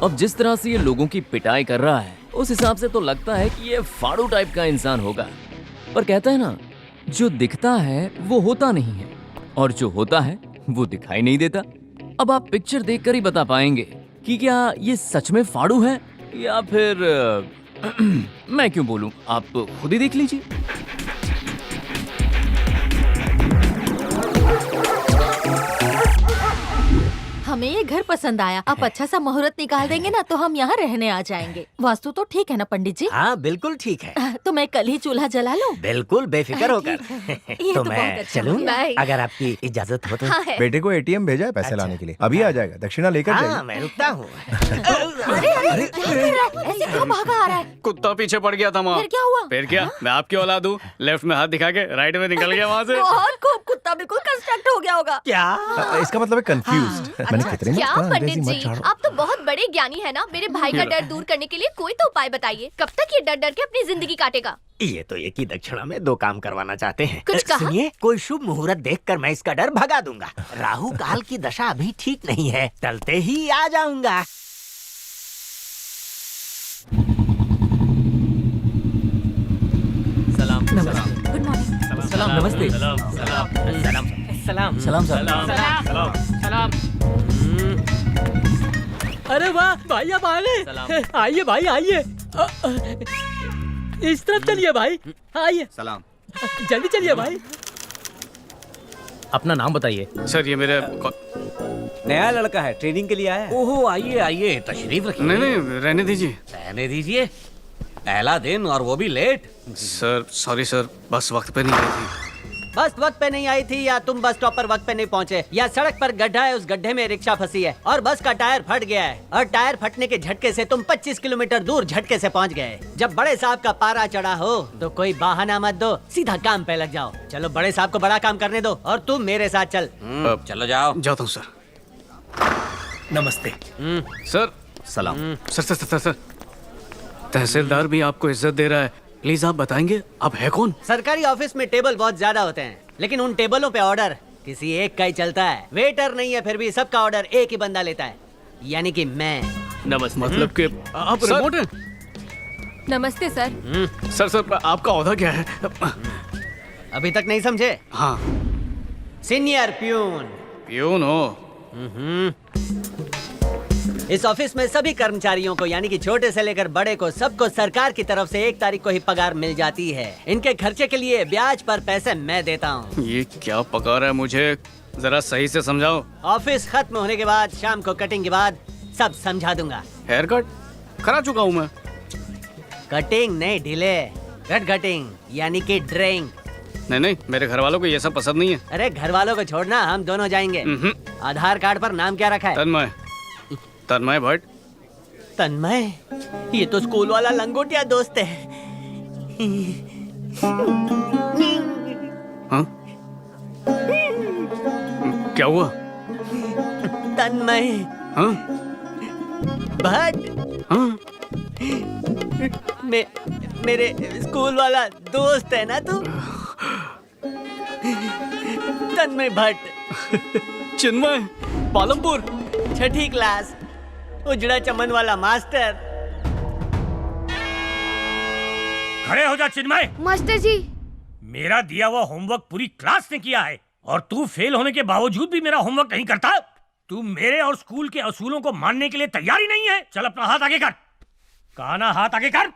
अब जिस तरह से ये लोगों की पिटाई कर रहा है, उस हिसाब से तो लगता है कि ये फाड़ू टाइप का इंसान होगा। पर कहता है ना, जो दिखता है वो होता नहीं है, और जो होता है वो दिखाई नहीं देता। अब आप पिक्चर देखकर ही बता पाएंगे कि क्या ये सच में फाड़ू है या फिर मैं क्यों बोलूं, आप खुद ही देख लीजिए। हमें ये घर पसंद आया। आप अच्छा सा मुहूर्त निकाल देंगे ना तो हम यहाँ रहने आ जाएंगे। वास्तु तो ठीक है ना पंडित जी? हाँ बिल्कुल ठीक है। तो मैं कल ही चूल्हा जला लूं? बिल्कुल बेफिक्र होकर। ये तो तो मैं बहुत अच्छा चलूँ बाय। अगर आपकी इजाजत हो तो। हाँ है। बेटे को एटीएम भेजा है पैसे अच्छा। लाने के लिए, अभी आ जाएगा। दक्षिणा लेकर हाँ जाइए। मैं रुकता हूँ। अरे अरे क्या कर रहा है? ऐसे क्यों भागा आ रहा है? कुत्ता पीछे पड़ गया था माँ। फिर क्या हुआ? फिर क्या, मैं आपकी औलाद हूँ। लेफ्ट में हाथ दिखा के राइट में निकल गया वहाँ से। बहुत खूब, कुत्ता बिल्कुल कंस्ट्रक्ट हो गया होगा। क्या? इसका मतलब है कंफ्यूज्ड। मैंने कितने क्या मत कहा, पंडित अंग्रेजी मत जी, झाड़ो। आप तो बहुत बड़े ज्ञानी है ना। मेरे भाई का डर दूर करने के लिए कोई तो उपाय बताइए। कब तक ये डर डर के अपनी जिंदगी काटेगा? ये तो एक ही दक्षिणा में दो काम करवाना चाहते हैं। कुछ कहा? सुनिए, कोई शुभ मुहूर्त देखकर मैं इसका डर भगा दूंगा। राहु काल की दशा अभी ठीक नहीं है, टलते ही आ जाऊंगा। सलाम गुड मॉर्निंग। सलाम, नमस्ते। सलाम सलाम सलाम। अरे वाह भाई, अब आ गए। सलाम। आइए भाई आइए। इस तरफ चलिए भाई, आइए। सलाम। जल्दी चलिए भाई। अपना नाम बताइए। सर ये मेरे नया लड़का है, ट्रेनिंग के लिए आया है। ओहो आइए आइए, तशरीफ रखिए। नहीं नहीं, रहने दीजिए। रहने दीजिए। पहला दिन और वो भी लेट। सर सॉरी सर, बस वक्त पे नहीं आई थी। बस वक्त पे नहीं आई थी, या तुम बस स्टॉप पर वक्त पे नहीं पहुंचे, या सड़क पर गड्ढा है, उस गड्ढे में रिक्शा फंसी है और बस का टायर फट गया है, और टायर फटने के झटके से तुम 25 किलोमीटर दूर झटके से पहुंच गए। जब बड़े साहब का पारा चढ़ा हो तो कोई बहाना मत दो, सीधा काम पे लग जाओ। चलो बड़े साहब को बड़ा काम करने दो और तुम मेरे साथ चल। चलो जाओ। जाता हूँ सर। नमस्ते। सर सलाम। सर सर सर सर, तहसीलदार भी आपको इज्जत दे रहा है। प्लीज आप बताएंगे आप है कौन? सरकारी ऑफिस में टेबल बहुत ज्यादा होते हैं, लेकिन उन टेबलों पे ऑर्डर किसी एक का ही चलता है। वेटर नहीं है, फिर भी सबका ऑर्डर एक ही बंदा लेता है, यानी कि मैं। नमस्ते। मतलब कि आप सर। रिमोट हैं? नमस्ते सर। सर सर आपका औहदा क्या है? अभी तक नहीं समझे? हाँ, सीनियर प्यून। प्यून हो। इस ऑफिस में सभी कर्मचारियों को, यानी कि छोटे से लेकर बड़े को, सबको सरकार की तरफ से 1 तारीख को ही पगार मिल जाती है। इनके खर्चे के लिए ब्याज पर पैसे मैं देता हूँ। ये क्या पका रहा है, मुझे जरा सही से समझाओ। ऑफिस खत्म होने के बाद, शाम को कटिंग के बाद सब समझा दूंगा। हेयर कट करा चुका हूँ मैं। कटिंग नहीं ढीले, कट कटिंग यानी कि ड्रिंक। नहीं नहीं, मेरे घर वालों को ये सब पसंद नहीं है। अरे घर वालों को छोड़ना, हम दोनों जाएंगे। आधार कार्ड पर नाम क्या रखा है? तन्मय। तन्मय भट्ट। तन्मय? ये तो स्कूल वाला लंगोटिया दोस्त है। हाँ? क्या हुआ? तन्मय हाँ? भट्ट हाँ? मेरे स्कूल वाला दोस्त है ना तू? तन्मय भट्ट। चिन्मय, पालमपुर। 6ठी क्लास, उजड़ा चमन वाला मास्टर। खड़े हो जा चिन्मय। मास्टर जी। मेरा दिया हुआ होमवर्क पूरी क्लास ने किया है और तू फेल होने के बावजूद भी मेरा होमवर्क नहीं करता। तू मेरे और स्कूल के असूलों को मानने के लिए तैयार ही नहीं है। चल अपना हाथ आगे कर। कहा ना, हाथ आगे कर।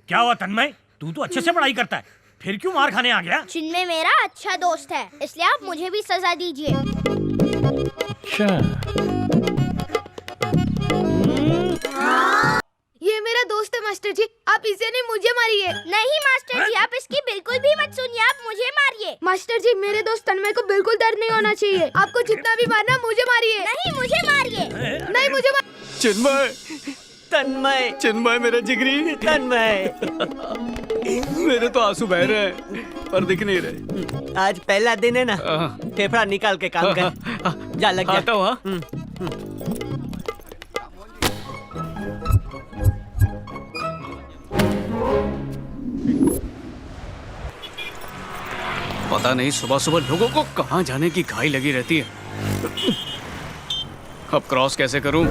क्या हुआ तन्मय, तू तो अच्छे से पढ़ाई करता है, फिर क्यों मार खाने आ गया? चिन्मय मेरा अच्छा दोस्त है, इसलिए आप मुझे भी सजा दीजिए। ये मेरा दोस्त है मास्टर जी, आप इसे नहीं मुझे मारिए। नहीं मास्टर जी, आप इसकी बिल्कुल भी मत सुनिए, आप मुझे मारिए। मास्टर जी, मेरे दोस्त तन्मय को बिल्कुल दर्द नहीं होना चाहिए। आपको जितना भी मारना मुझे मारिए। नहीं मुझे मारिए। नहीं मुझे चिन्मय, तन्मय, चिन्मय मेरा जिगरी। तन्मय। मेरे तो आंसू बह रहे हैं। पर दिख नहीं रहे। आज पहला दिन है ना, फेफड़ा निकाल के काम कर। जा लग जा। आता हूँ, हाँ। पता नहीं सुबह सुबह लोगों को कहाँ जाने की घाई लगी रहती है। अब क्रॉस कैसे करूं?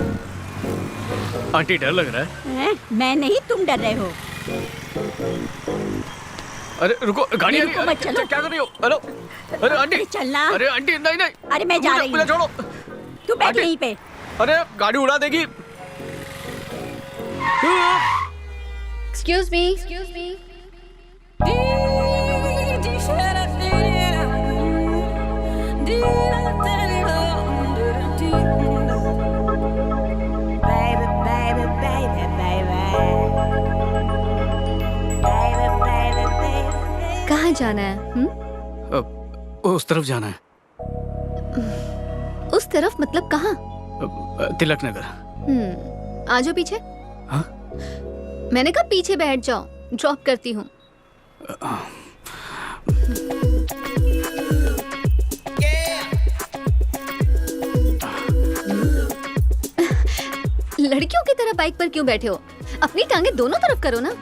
आंटी डर लग रहा है। मैं नहीं, तुम डर रहे हो। अरे रुको, गाड़ी आ रही है। मत चलो। क्या कर रही हो? हेलो, अरे आंटी चलना। अरे आंटी नहीं नहीं, अरे मैं जा रही मुझे हूँ। छोड़ो। तू बैठ आंटी। यहीं पे। अरे गाड़ी उड़ा देगी। Excuse me. कहाँ जाना है? उस तरफ जाना है। उस तरफ मतलब कहाँ? तिलक नगर। आ जाओ पीछे। हाँ? मैंने कहा पीछे बैठ जाओ, ड्रॉप करती हूँ। लड़कियों की तरह बाइक पर क्यों बैठे हो? अपनी टांगे दोनों तरफ करो ना।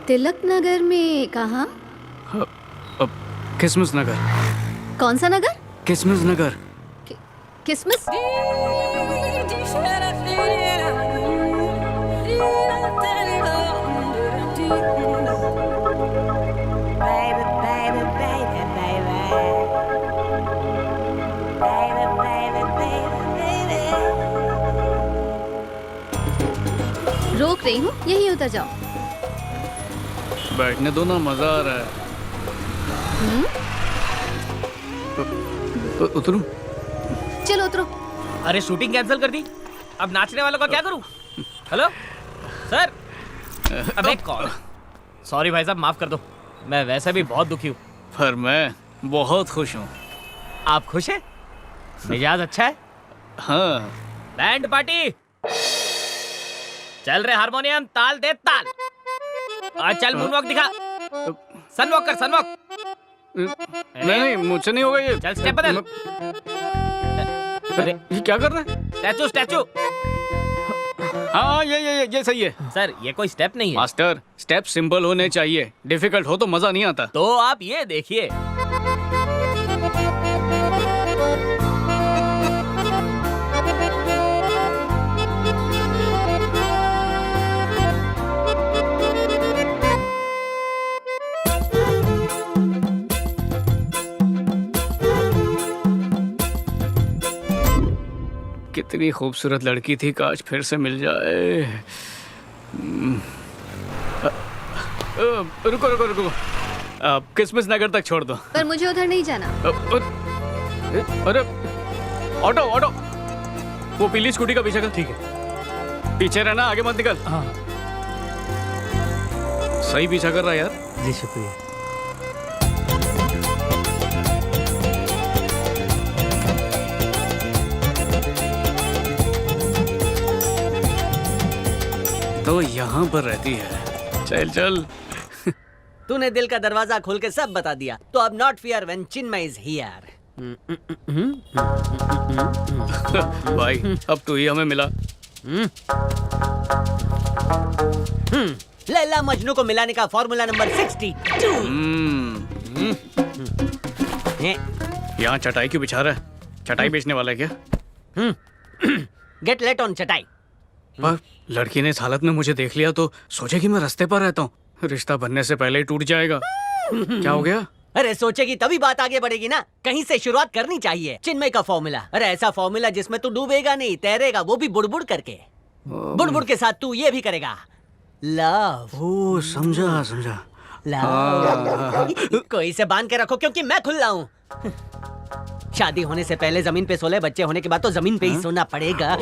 तिलक नगर में कहाँ? किसमिस नगर। कौन सा नगर? किसमिस नगर। किसमिस? रोक रही हूँ, यहीं उतर जाओ। बैठने दो ना, मजा आ रहा है। उतरूं? चलो उतरो। अरे शूटिंग कैंसिल कर दी, अब नाचने वालों का क्या करूं? Hello sir. अबे कॉल। सॉरी भाई साहब, माफ कर दो, मैं वैसे भी बहुत दुखी हूँ। पर मैं बहुत खुश हूँ। आप खुश हैं? मिजाज अच्छा है? हाँ। बैंड पार्टी चल रहे, हारमोनियम ताल दे ताल। आज चल मूनवॉक दिखा। सनवॉक कर, सनवॉक। नहीं मुझसे नहीं होगा ये। चल स्टेप बदल। अरे ये क्या कर रहा है? Statue statue. हाँ ये सही है। सर ये कोई स्टेप नहीं है। मास्टर, स्टेप सिंपल होने चाहिए, डिफिकल्ट हो तो मजा नहीं आता। तो आप ये देखिए। कितनी खूबसूरत लड़की थी, काश फिर से मिल जाए। रुको रुको रुको, किसमिस नगर तक छोड़ दो। पर मुझे उधर नहीं जाना। अरे ऑटो ऑटो, वो पीली स्कूटी का पीछे कर। ठीक है, पीछे रहना, आगे मत निकल। हाँ। सही पीछा कर रहा है यार। जी शुक्रिया। तो यहाँ पर रहती है। चल चल। तूने दिल का दरवाजा खोल के सब बता दिया, तो अब not fear when Chinmay is here. भाई अब तू ही हमें मिला। लैला मजनू को मिलाने का फॉर्मूला नंबर 62। यहाँ चटाई क्यों बिछा रहा है? चटाई बेचने वाला है क्या? गेट लेट ऑन चटाई। पर लड़की ने इस हालत में मुझे देख लिया तो सोचेगी मैं रास्ते पर रहता हूँ। रिश्ता बनने से पहले ही टूट जाएगा। क्या हो गया? अरे सोचेगी तभी बात आगे बढ़ेगी ना, कहीं से शुरुआत करनी चाहिए। चिन्मय का फॉर्मूला, अरे ऐसा फॉर्मूला जिसमें तू डूबेगा नहीं, तैरेगा, वो भी बुड़बुड़ करके। बुड़बुड़ के साथ तू ये भी करेगा, लव। ओ समझा समझा। लव। कोई से बांध के रखो क्योंकि मैं खुल्ला हूँ। शादी होने से पहले जमीन पे सो ले, बच्चे होने के बाद तो जमीन पे ही सोना पड़ेगा।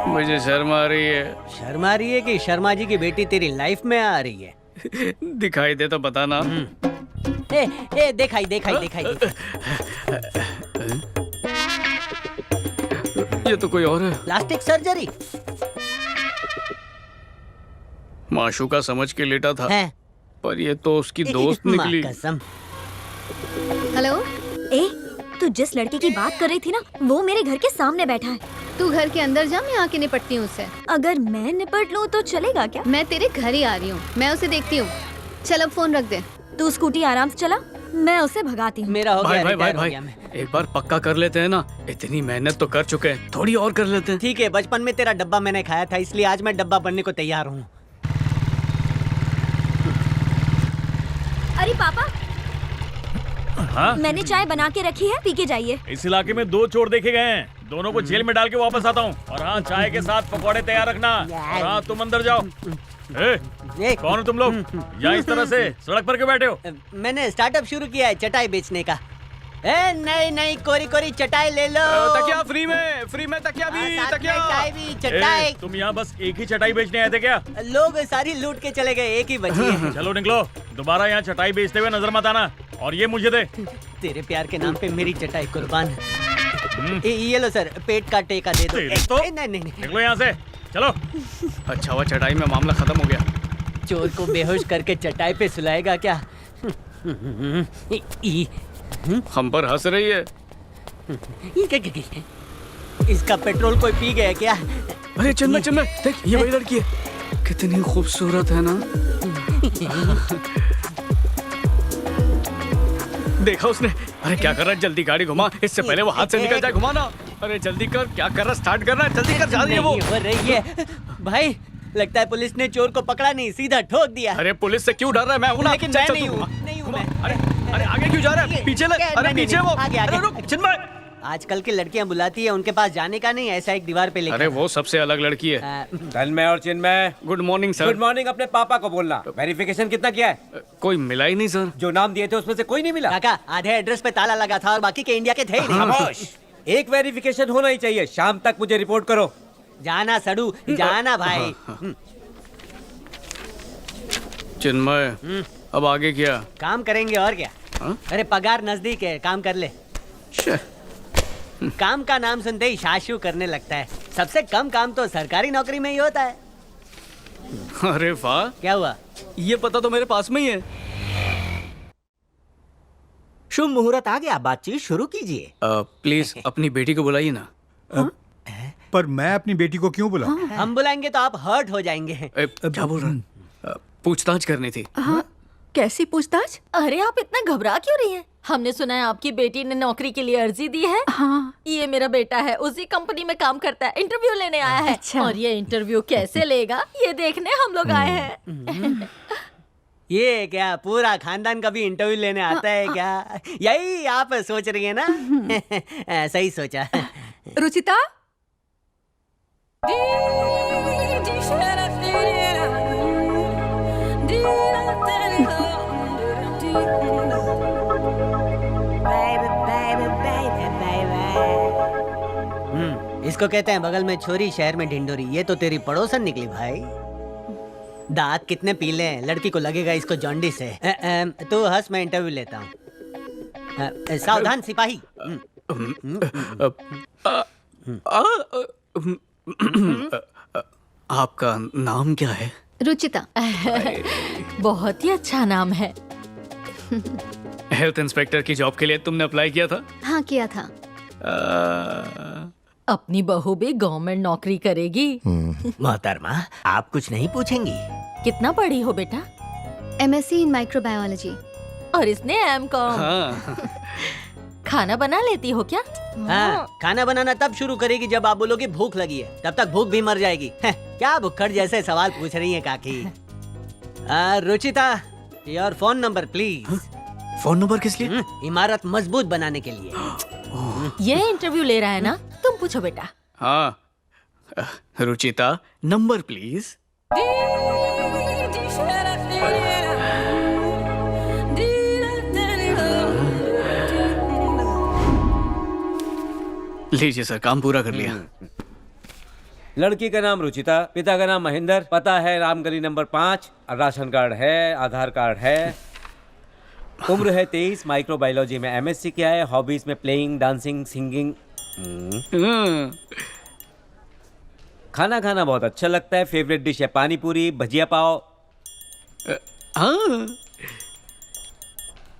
मुझे शर्म आ रही है। शर्म आ रही है कि शर्मा जी की बेटी तेरी लाइफ में आ रही है? दिखाई दे तो बताना। ए देखाई देखाई देखाई। ये तो कोई और है। Plastic surgery. माशूका समझ के लेटा था है। पर ये तो उसकी दोस्त निकली। कसम। हेलो, ए, तू जिस लड़के की बात कर रही थी ना, वो मेरे घर के सामने बैठा है। तू घर के अंदर जा, मैं आके निपटती हूँ उससे। अगर मैं निपट लूँ तो चलेगा क्या? मैं तेरे घर ही आ रही हूँ, मैं उसे देखती हूँ। चल अब फोन रख दे। तू स्कूटी आराम से चला, मैं उसे भगाती हूँ। मेरा हो भाई गया, भाई भाई रिटायर हो भाई गया मैं। एक बार पक्का कर लेते हैं ना। इतनी मेहनत तो कर चुके हैं, थोड़ी और कर लेते हैं। ठीक है, बचपन में तेरा डब्बा मैंने खाया था, इसलिए आज मैं डब्बा बनने को तैयार हूँ। अरे पापा, हाँ? मैंने चाय बना के रखी है, पी के जाइए। इस इलाके में 2 चोर देखे गए हैं, दोनों को जेल में डाल के वापस आता हूँ। और हाँ, चाय के साथ पकौड़े तैयार रखना। और हाँ, तुम अंदर जाओ। कौन हो तुम लोग? यहाँ इस तरह से सड़क पर क्यों बैठे हो? मैंने स्टार्टअप शुरू किया है चटाई बेचने का। नहीं नहीं, कोरी कोरी चटाई ले लो। तकिया फ्री में तकिया भी, साथ में तकिया। चाय भी, चटाई। तुम यहाँ बस एक ही चटाई बेचने आए थे क्या? लोग सारी लूट के चले गए, एक ही बची है। चलो निकलो, दोबारा यहाँ चटाई बेचते हुए नजर मत आना। और ये मुझे दे। तेरे प्यार के नाम पे मेरी चटाई कुर्बान। ये लो सर, पेट का टेका दे दो। तो नहीं नहीं, निकलो यहाँ से, चलो। अच्छा हुआ चटाई में मामला खत्म हो गया। चोर को बेहोश करके चटाई पे सुलाएगा क्या? हम पर हंस रही है। इसका पेट्रोल कोई पी गया क्या? अरे चन्मय देख, ये वही लड़की है। कितनी खूबसूरत है ना। देखा उसने? अरे क्या कर रहा है? जल्दी गाड़ी घुमा, इससे पहले वो हाथ से निकल जाए। घुमाना। अरे जल्दी कर, क्या कर रहा है? स्टार्ट करना है, जल्दी कर। जा रही है वो। हो रही है भाई, लगता है पुलिस ने चोर को पकड़ा नहीं, सीधा ठोक दिया। अरे पुलिस से क्यों डर रहा है? मैं हूं ना। लेकिन चल, मैं चल, नहीं तू हूँ, घुमा। नहीं हूँ मैं। अरे आगे क्यों जा रहा है? पीछे ले। अरे नहीं, पीछे नहीं, वो। आगे, आगे। अरे रुक चिन्मय। आजकल की लड़कियां बुलाती है, उनके पास जाने का नहीं, ऐसा एक दीवार पे लिखा। अरे वो सबसे अलग लड़की है। तन्मय और Chinmay, good morning sir. Good morning. अपने पापा को बोलना। वेरिफिकेशन कितना किया है? कोई मिला ही नहीं सर। जो नाम दिए थे उसमें से कोई नहीं मिला? काका, आधे एड्रेस पे ताला लगा था और बाकी के इंडिया के थे ही नहीं। खामोश। एक वेरिफिकेशन होना ही चाहिए। शाम तक मुझे रिपोर्ट करो। जाना सड़ू, जाना भाई। चिन्मय, अब आगे क्या? काम करेंगे और क्या। अरे पगार नजदीक है, काम कर ले। काम का नाम सुनते ही शाशु करने लगता है। सबसे कम काम तो सरकारी नौकरी में ही होता है। अरे वाह, क्या हुआ? ये पता तो मेरे पास में ही है। शुभ मुहूर्त आ गया, बातचीत शुरू कीजिए। प्लीज अपनी बेटी को बुलाइए ना। पर मैं अपनी बेटी को क्यों बुलाऊं? हम बुलाएंगे तो आप हर्ट हो जाएंगे। क्या बोल रहा है? पूछताछ करनी थी। कैसी पूछताछ? अरे आप इतना घबरा क्यों रही हैं? हमने सुना है आपकी बेटी ने नौकरी के लिए अर्जी दी है। हाँ। ये मेरा बेटा है, उसी कंपनी में काम करता है, इंटरव्यू लेने आया है। अच्छा। और ये इंटरव्यू कैसे लेगा ये देखने हम लोग आए हैं। ये क्या पूरा खानदान कभी इंटरव्यू लेने आता है क्या? यही आप सोच रही है ना? सही सोचा। रुचिता, इसको कहते हैं बगल में छोरी, शहर में ढिंडोरी। ये तो तेरी पड़ोसन निकली भाई। दांत कितने पीले हैं, लड़की को लगेगा इसको जॉन्डिस है। तो हंस, मैं इंटरव्यू लेता हूँ। सावधान सिपाही। आपका नाम क्या है? रुचिता। बहुत ही अच्छा नाम है। हेल्थ इंस्पेक्टर की जॉब के लिए तुमने अप्लाई किया था? हाँ किया था। अपनी बहू भी गवर्नमेंट नौकरी करेगी। मोहतरमा, आप कुछ नहीं पूछेंगी? कितना पढ़ी हो बेटा? MSc इन माइक्रोबायोलॉजी। और इसने M.Com। हाँ। खाना बना लेती हो क्या? हाँ, खाना बनाना तब शुरू करेगी जब आप बोलोगे भूख लगी है, तब तक भूख भी मर जाएगी। क्या भुक्कड़ जैसे सवाल पूछ रही है काकी। Ruchita, your phone number please. Phone number किस लिए? इमारत मजबूत बनाने के लिए। ये इंटरव्यू ले रहा है ना? तुम पूछो बेटा। हाँ, रुचिता नंबर प्लीज। लीजिए सर, काम पूरा कर लिया। लड़की का नाम रुचिता, पिता का नाम महेंद्र, पता है रामगली नंबर 5, राशन कार्ड है, आधार कार्ड है, उम्र है 23, माइक्रोबायोलॉजी में एमएससी किया है, हॉबीज में प्लेइंग, डांसिंग, सिंगिंग। खाना खाना बहुत अच्छा लगता है, फेवरेट डिश है पानी पूरी, भजिया पाव।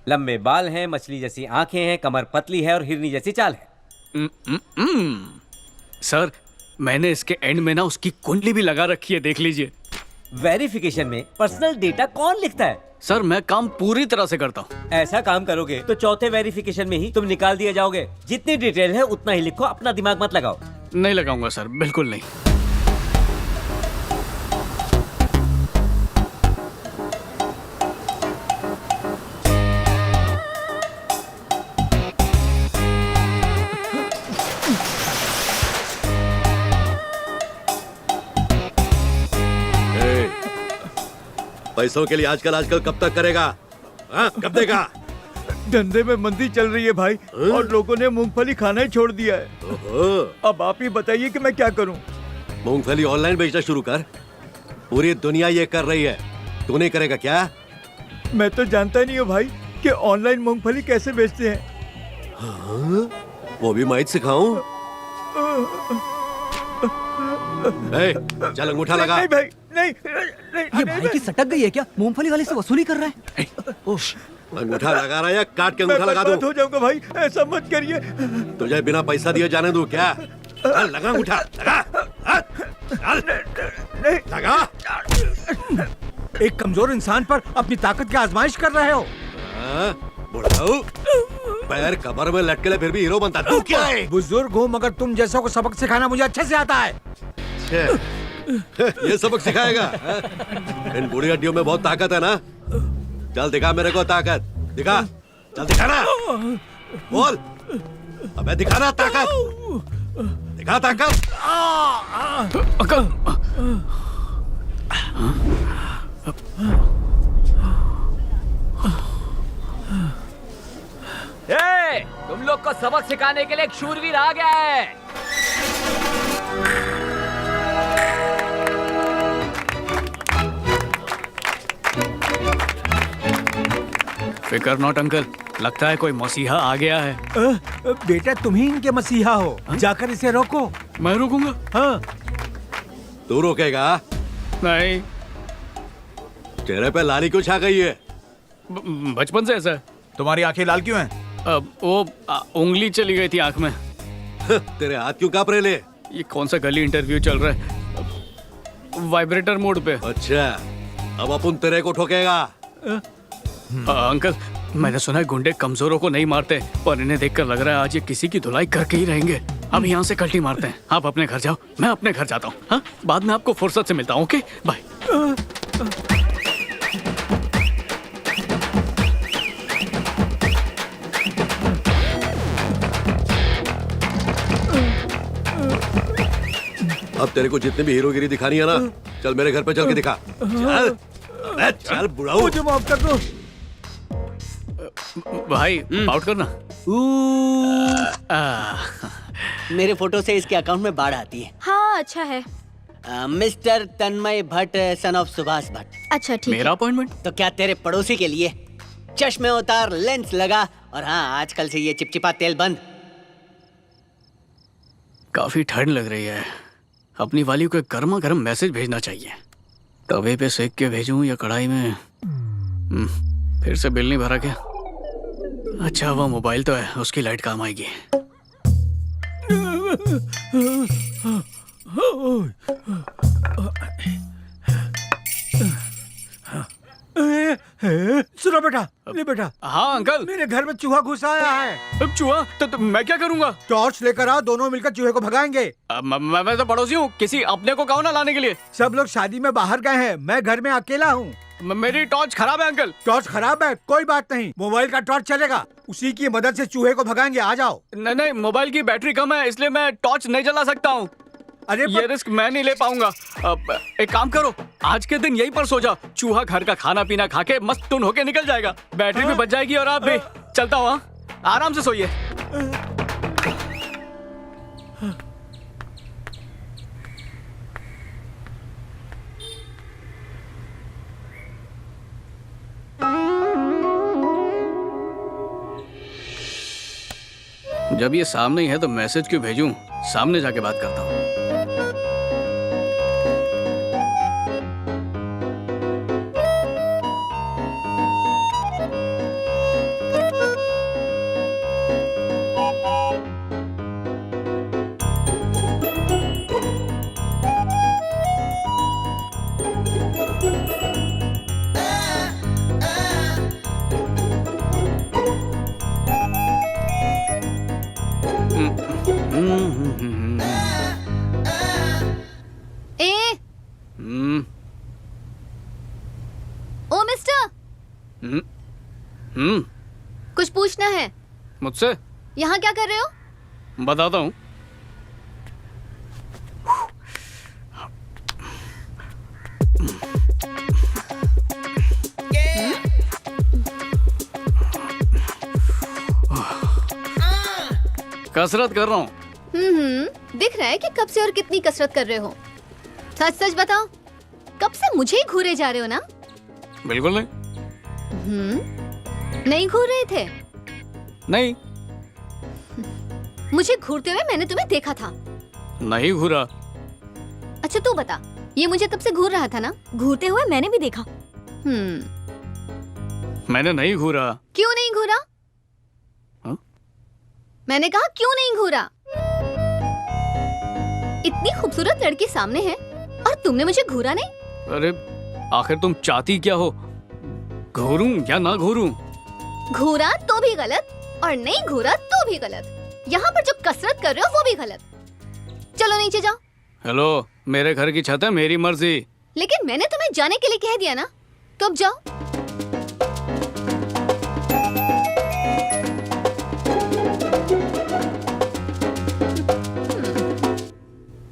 लंबे बाल हैं, मछली जैसी आंखें हैं, कमर पतली है और हिरनी जैसी चाल है। सर, मैंने इसके एंड में ना उसकी कुंडली भी लगा रखी है, देख लीजिए। वेरिफिकेशन में पर्सनल डेटा कौन लिखता है? सर, मैं काम पूरी तरह से करता हूँ। ऐसा काम करोगे तो चौथे वेरिफिकेशन में ही तुम निकाल दिए जाओगे। जितनी डिटेल है उतना ही लिखो, अपना दिमाग मत लगाओ। नहीं लगाऊंगा सर, बिल्कुल नहीं। पैसों के लिए आजकल कब तक करेगा? हाँ, कब देगा? धंधे में मंदी चल रही है भाई, और लोगों ने मूंगफली खाना ही छोड़ दिया है। अब आप ही बताइए कि मैं क्या करूं? मूंगफली ऑनलाइन बेचना शुरू कर। पूरी दुनिया ये कर रही है, तू नहीं करेगा क्या? मैं तो जानता नहीं हूँ भाई कि ऑनलाइन मूंगफली कैसे बेचते हैं। हाँ, वो भी मैं सिखाऊं? चल अंगूठा लगा। नहीं भाई, नहीं, ये भाई की सटक गई है क्या? मूंगफली वाले से वसूली कर रहा है। अंगूठा लगा रहा है या काट के अंगूठा लगा दूं? हो जाऊंगा भाई, ऐसा मत करिए। तुझे बिना पैसा दिए जाने दूं क्या? लगा अंगूठा, लगा। एक कमजोर इंसान पर अपनी ताकत की आजमाइश कर रहे हो। बुढ़ाऊ, पैर कबर में लटके ले फिर भी हीरो बनता। तू क्या है? बुजुर्ग हूँ मगर तुम जैसों को सबक सिखाना मुझे अच्छे से आता है। ये सबक सिखाएगा? इन बूढ़ी हड्डियों में बहुत ताकत है ना? चल दिखा मेरे को ताकत, दिखा। चल दिखाना, बोल। अबे दिखाना ताकत, दिखा ताकत। तुम लोग को सबक सिखाने के लिए एक शूरवीर आ गया है। फिकर नॉट अंकल, लगता है कोई मसीहा आ गया है। बेटा तुम ही इनके मसीहा हो। जाकर इसे रोको। मैं रोकूंगा? हाँ। तू रोकेगा? नहीं। चेहरे पे लाली क्यों छा गई है? बचपन से ऐसा है। तुम्हारी आंखें लाल क्यों हैं? वो उंगली चली गई थी आंख में। तेरे हाथ क्यों कांप रहे? ले, ये कौन सा गली इंटरव्यू चल रहा है? वाइब्रेटर मोड पे। अच्छा, अब अपन तेरे को ठोकेगा। अंकल, मैंने सुना है गुंडे कमजोरों को नहीं मारते, पर इन्हें देखकर लग रहा है आज ये किसी की धुलाई करके ही रहेंगे। अब यहाँ से कल्टी मारते हैं। आप अपने घर जाओ, मैं अपने घर जाता हूँ। हाँ, बाद में आपको फुर्सत से मिलता हूँ। Okay, bye. अब तेरे को जितनी भी हीरोगिरी दिखानी है ना, चल मेरे घर पे चल के दिखा। चल, अबे चल बुढ़ाऊ। मुझे माफ कर दो भाई, आउट करना। मेरे फोटो से इसके अकाउंट में बाढ़ आती है। हाँ अच्छा है। Mister Tanmay Bhatt, son of Subhash Bhatt. अच्छा ठीक है। मेरा अपॉइंटमेंट? तो क्या तेरे पड़ोसी के लिए? चश्मे उतार, लेंस लगा, और हाँ, आजकल से ये चिपचिपा तेल बंद। काफी ठंड लग रही है। अपनी वाली को एक गर्मा गर्म मैसेज भेजना चाहिए। तवे पे सेक के भेजूं या कढ़ाई में? फिर से बिल नहीं भरा क्या? अच्छा, वो मोबाइल तो है, उसकी लाइट काम आएगी। सुनो बेटा, ले बेटा। हाँ अंकल। मेरे घर में चूहा घुस आया है। अब चूहा तो मैं क्या करूँगा? टॉर्च लेकर आओ, दोनों मिलकर चूहे को भगाएंगे। मैं तो पड़ोसी हूँ, किसी अपने को कहो ना लाने के लिए। सब लोग शादी में बाहर गए हैं, मैं घर में अकेला हूँ। मेरी टॉर्च खराब है अंकल। टॉर्च खराब है, कोई बात नहीं, मोबाइल का टॉर्च चलेगा, उसी की मदद से चूहे को भगाएंगे। आ जाओ। नहीं, मोबाइल की बैटरी कम है, इसलिए मैं टॉर्च नहीं जला सकता हूँ। अरे ये रिस्क मैं नहीं ले पाऊंगा। एक काम करो, आज के दिन यहीं पर सो जाओ, चूहा घर का खाना पीना खा के मस्त टुन होके निकल जाएगा, बैटरी भी बच जाएगी और आप भी। चलता हूँ, आराम से सोइए। जब ये सामने ही है तो मैसेज क्यों भेजूं? सामने जाके बात करता हूँ। ओ मिस्टर, कुछ पूछना है मुझसे? यहाँ क्या कर रहे हो? बताता हूँ। कसरत कर रहा हूँ। दिख रहा है कि कब से और कितनी कसरत कर रहे हो। सच सच बताओ, कब से मुझे ही घूरे जा रहे हो ना? बिल्कुल नहीं। नहीं घूर रहे थे? नहीं। मुझे घूरते हुए मैंने तुम्हें देखा था। नहीं घूरा। अच्छा तू बता, ये मुझे तब से घूर रहा था ना? घूरते हुए मैंने भी देखा। मैंने नहीं घूरा। क्यों नहीं घूरा? हा? मैंने कहा क्यों नहीं घूरा? इतनी खूबसूरत लड़की सामने है और तुमने मुझे घूरा नहीं? अरे आखिर तुम चाहती क्या हो? घूरूं या ना घूरूं? घूरा तो भी गलत और नहीं घूरा तो भी गलत। यहाँ पर जो कसरत कर रहे हो वो भी गलत। चलो नीचे जाओ। हेलो, मेरे घर की छत है, मेरी मर्जी। लेकिन मैंने तुम्हें जाने के लिए कह दिया ना, तो अब जाओ।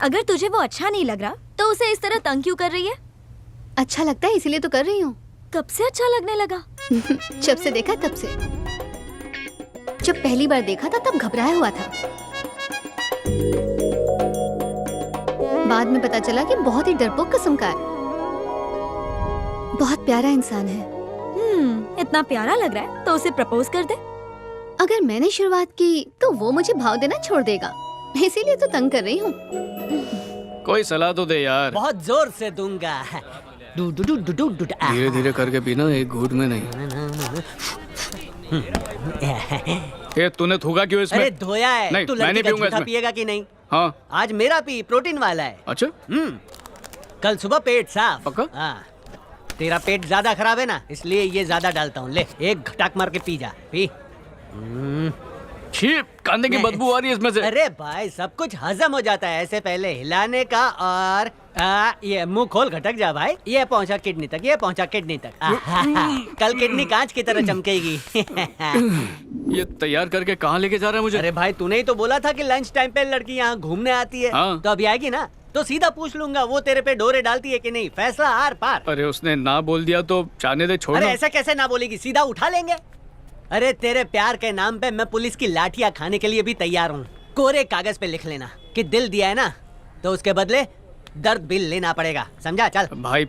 अगर तुझे वो अच्छा नहीं लग रहा तो उसे इस तरह तंग क्यों कर रही है? अच्छा लगता है इसलिए तो कर रही हूँ। कब से अच्छा लगने लगा? जब से देखा तब से। जब पहली बार देखा था तब घबराया हुआ था, बाद में पता चला कि बहुत ही डरपोक किस्म का है। बहुत प्यारा इंसान है। इतना प्यारा लग रहा है तो उसे प्रपोज कर दे। अगर मैंने शुरुआत की तो वो मुझे भाव देना छोड़ देगा, इसीलिए तो तंग कर रही हूँ। कोई सलाह तो दे यार। बहुत जोर से दूंगा। धीरे धीरे करके पीना, एक घूंट में नहीं। ये तूने थूका क्यों इसमें? अरे धोया है। नहीं, तू मैं नहीं लड़की का पीऊंगा जूठा इसमें। पिएगा कि नहीं? हाँ। आज मेरा पी, प्रोटीन वाला है। अच्छा। कल सुबह पेट साफ। पक्का? हाँ। तेरा पेट ज्यादा खराब है ना, इसलिए ये ज्यादा डालता हूँ। ले एक घटाक मार के पी जा। पी। छी, कांदे की बदबू आ रही है इसमें से। अरे भाई सब कुछ हजम हो जाता है ऐसे पहले हिलाने का। और ये मुंह खोल घटक जा भाई। ये पहुंचा किडनी तक, ये पहुंचा किडनी तक। कल किडनी कांच की तरह चमकेगी। ये तैयार करके कहाँ लेके जा रहा है मुझे? अरे भाई तूने ही तो बोला था कि लंच टाइम पे लड़की यहाँ घूमने आती है। हाँ। तो अभी आएगी ना, तो सीधा पूछ लूंगा वो तेरे पे डोरे डालती है कि नहीं। फैसला आर पार। अरे उसने ना बोल दिया तो जाने दे, छोड़। अरे ऐसा कैसे ना बोलेगी, सीधा उठा लेंगे। अरे तेरे प्यार के नाम पे मैं पुलिस की लाठियां खाने के लिए भी तैयार हूँ। कोरे कागज पे लिख लेना कि दिल दिया है ना, तो उसके बदले दर्द बिल लेना पड़ेगा, समझा? चल भाई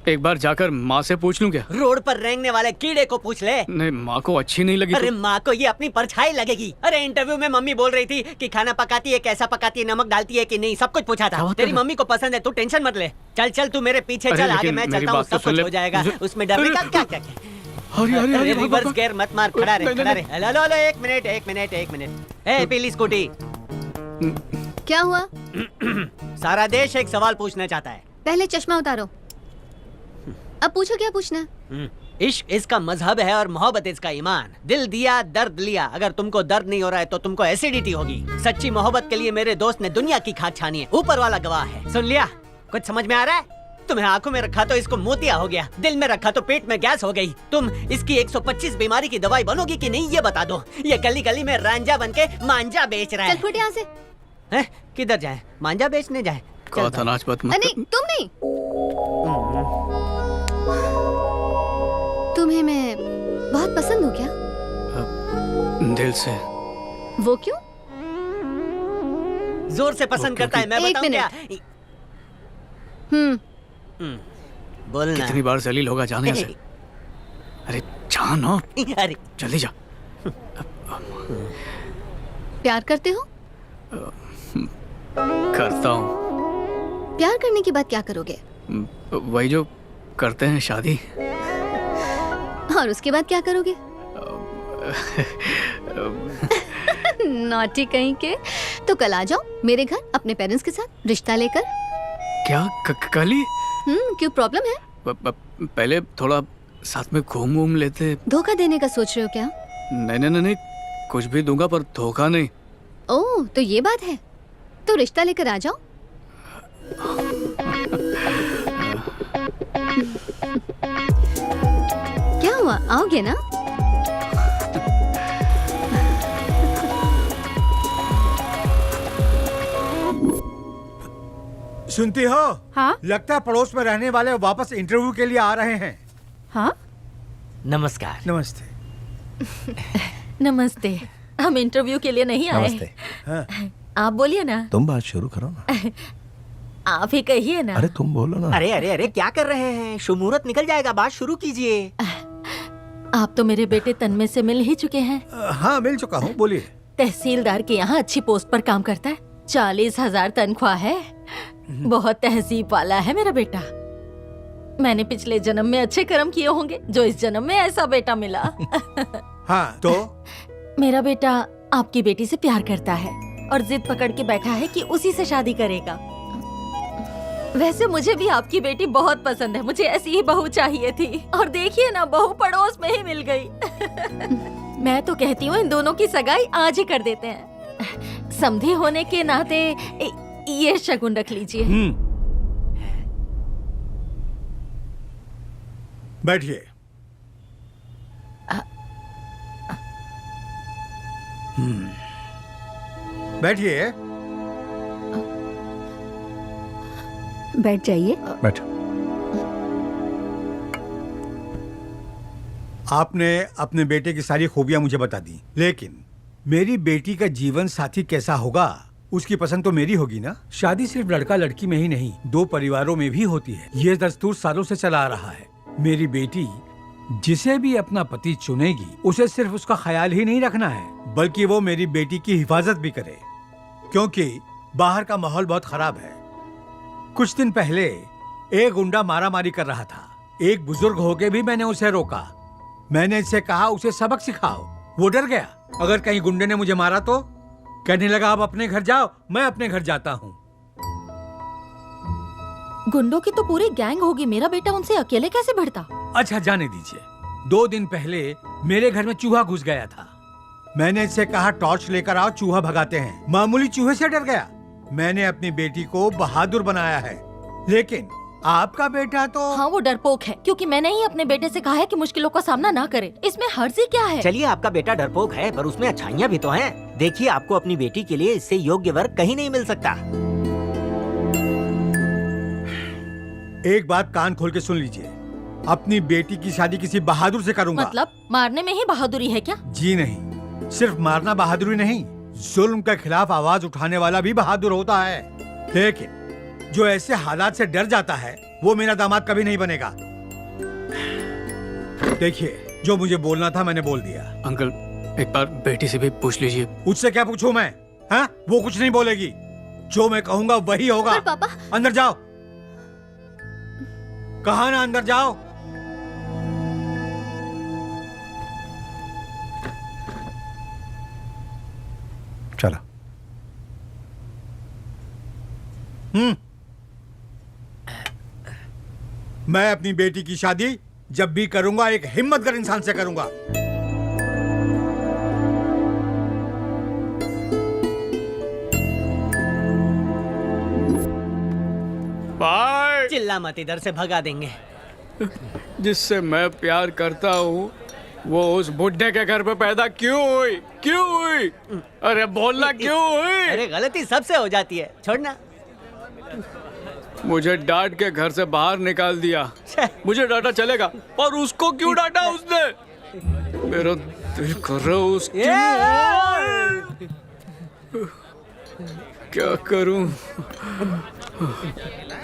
एक बार जाकर माँ से पूछ लूं क्या? रोड पर रेंगने वाले कीड़े को पूछ ले। नहीं, माँ को अच्छी नहीं लगी। अरे माँ को ये अपनी परछाई लगेगी। अरे इंटरव्यू में मम्मी बोल रही थी कि खाना पकाती है, कैसा पकाती है, नमक डालती है कि नहीं, सब कुछ पूछा था। तेरी मम्मी को पसंद है, तू टेंशन मत ले। चल चल तू मेरे पीछे चल, आगे मैं चलता हूँ, सब कुछ हो जाएगा। उसमें डरने का क्या क्या क्या। रिवर्स गियर मत मार, खड़ा रहे खड़ा रहे। हेलो हेलो, एक मिनट एक मिनट एक मिनट। ए पीली स्कूटी। क्या हुआ? सारा देश एक सवाल पूछना चाहता है। पहले चश्मा उतारो, अब पूछो क्या पूछना है। इश्क इसका मजहब है और मोहब्बत इसका ईमान। दिल दिया दर्द लिया। अगर तुमको दर्द नहीं हो रहा है तो तुमको एसिडिटी होगी। सच्ची मोहब्बत के लिए मेरे दोस्त ने दुनिया की खाक छानी है। ऊपर वाला गवाह है। सुन लिया? कुछ समझ में आ रहा है? तुम्हें आंखों में रखा तो इसको मोतिया हो गया, दिल में रखा तो पेट में गैस हो गई। तुम इसकी 125 बीमारी की दवाई बनोगी कि नहीं ये बता दो। ये गली गली में रांझा बन के मांझा बेच रहा है। चल फुट यहाँ से। हैं? किधर जाए? मांझा बेचने जाए? कहा था नाच बात मत नहीं, तुम नहीं। तुम्हें मैं बहुत पसंद हूँ क्या? दिल से। वो क्यों? जोर से पसंद करता है, मैं बताऊं क्या? बोलना। कितनी बार जलील होगा जाने से। अरे जानो। अरे जल्दी जा। प्यार करते हो? करता हूँ। प्यार करने के बाद क्या करोगे? वही जो करते हैं, शादी। और उसके बाद क्या करोगे? नॉटी कहीं के। तो कल आ जाओ मेरे घर अपने पेरेंट्स के साथ रिश्ता लेकर। क्या कल ही? क्यों, प्रॉब्लम है? पहले थोड़ा साथ में घूम लेते। धोखा देने का सोच रहे हो क्या? नहीं, कुछ भी दूंगा पर धोखा नहीं। ओह, तो ये बात है। तो रिश्ता लेकर आ जाओ। क्या हुआ, आओगे ना? सुनती हो? हाँ? लगता है पड़ोस में रहने वाले वापस इंटरव्यू के लिए आ रहे हैं। हाँ? नमस्कार। नमस्ते। नमस्ते। हम इंटरव्यू के लिए नहीं आए। नमस्ते। हाँ। आप बोलिए ना। तुम बात शुरू करो ना। आप ही कहिए ना। अरे तुम बोलो ना। अरे क्या कर रहे हैं? शुभ मुहूर्त निकल जाएगा, बात शुरू कीजिए। आप तो मेरे बेटे तन्मय से मिल ही चुके हैं। हाँ, मिल चुका हूँ, बोलिए। तहसीलदार के यहाँ अच्छी पोस्ट पर काम करता है। 40,000 तनख्वाह है। बहुत तहजीब वाला है मेरा बेटा। मैंने पिछले जन्म में अच्छे कर्म किए होंगे जो इस जन्म में ऐसा बेटा मिला। हाँ, तो मेरा बेटा आपकी बेटी से प्यार करता है और जिद पकड़ के बैठा है कि उसी से शादी करेगा। वैसे मुझे भी आपकी बेटी बहुत पसंद है। मुझे ऐसी ही बहू चाहिए थी और देखिए ना, बहू पड़ोस में ही मिल गई। मैं तो कहती हूँ इन दोनों की सगाई आज ही कर देते हैं। समधी होने के नाते ये शगुन रख लीजिए। बैठिए। बैठिए। बैठ जाइए। बैठो। आपने अपने बेटे की सारी खूबियां मुझे बता दी, लेकिन मेरी बेटी का जीवन साथी कैसा होगा उसकी पसंद तो मेरी होगी ना। शादी सिर्फ लड़का लड़की में ही नहीं, दो परिवारों में भी होती है। ये दस्तूर सालों से चला आ रहा है। मेरी बेटी जिसे भी अपना पति चुनेगी उसे सिर्फ उसका ख्याल ही नहीं रखना है, बल्कि वो मेरी बेटी की हिफाजत भी करे, क्योंकि बाहर का माहौल बहुत खराब है। कुछ दिन पहले एक गुंडा मारामारी कर रहा था। एक बुजुर्ग होके भी मैंने उसे रोका। मैंने इससे कहा उसे सबक सिखाओ। वो डर गया। अगर कहीं गुंडे ने मुझे मारा तो कहने लगा आप अपने घर जाओ, मैं अपने घर जाता हूँ। गुंडों की तो पूरी गैंग होगी। मेरा बेटा उनसे अकेले कैसे भिड़ता? अच्छा, जाने दीजिए। 2 दिन पहले मेरे घर में चूहा घुस गया था। मैंने इससे कहा टॉर्च लेकर आओ, चूहा भगाते हैं। मामूली चूहे से डर गया। मैंने अपनी बेटी को बहादुर बनाया है, लेकिन आपका बेटा तो। हाँ, वो डरपोक है, क्योंकि मैंने ही अपने बेटे से कहा है कि मुश्किलों का सामना ना करे। इसमें हर्जी क्या है? चलिए, आपका बेटा डरपोक है, पर उसमें अच्छाइयाँ भी तो हैं। देखिए, आपको अपनी बेटी के लिए इससे योग्य वर्ग कहीं नहीं मिल सकता। एक बात कान खोल के सुन लीजिए, अपनी बेटी की शादी किसी बहादुर से करूंगा। मतलब मारने में ही बहादुरी है क्या? जी नहीं, सिर्फ मारना बहादुरी नहीं, जुल्म के खिलाफ आवाज उठाने वाला भी बहादुर होता है। लेकिन जो ऐसे हालात से डर जाता है वो मेरा दामाद कभी नहीं बनेगा। देखिए, जो मुझे बोलना था मैंने बोल दिया। अंकल, एक बार बेटी से भी पूछ लीजिए। उससे क्या पूछूं मैं? हाँ, वो कुछ नहीं बोलेगी। जो मैं कहूंगा वही होगा। पापा, अंदर जाओ। कहा ना अंदर जाओ। चलो। मैं अपनी बेटी की शादी जब भी करूंगा एक हिम्मतगर इंसान से करूंगा। भाई चिल्ला मत, इधर से भगा देंगे। जिससे मैं प्यार करता हूँ वो उस बुढ़े के घर पे पैदा क्यों हुई? क्यों हुई? अरे बोलना क्यों हुई? अरे गलती सबसे हो जाती है, छोड़ना। मुझे डांट के घर से बाहर निकाल दिया। मुझे डांटा चलेगा, और उसको क्यों डांटा उसने? मेरा दिल कर रहा है उसकी। क्या करूं?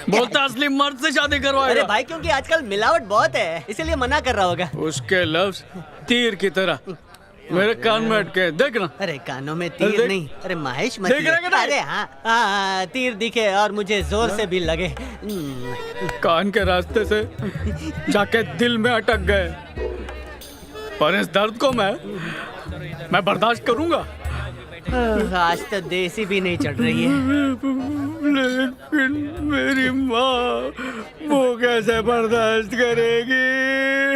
बोलता असली मर्द से शादी करवाएगा। अरे भाई, क्योंकि आजकल मिलावट बहुत है, इसीलिए मना कर रहा होगा। उसके लफ्ज तीर की तरह मेरे कान में अटके, देखना। अरे कानों में तीर नहीं, अरे महेश मत। देख रहे हैं? अरे हाँ, तीर दिखे और मुझे जोर से भी लगे। कान के रास्ते से जाके दिल में अटक गए, पर इस दर्द को मैं बर्दाश्त करूंगा। आज तो देसी भी नहीं चढ़ रही है। लेकिन मेरी माँ वो कैसे बर्दाश्त करेगी?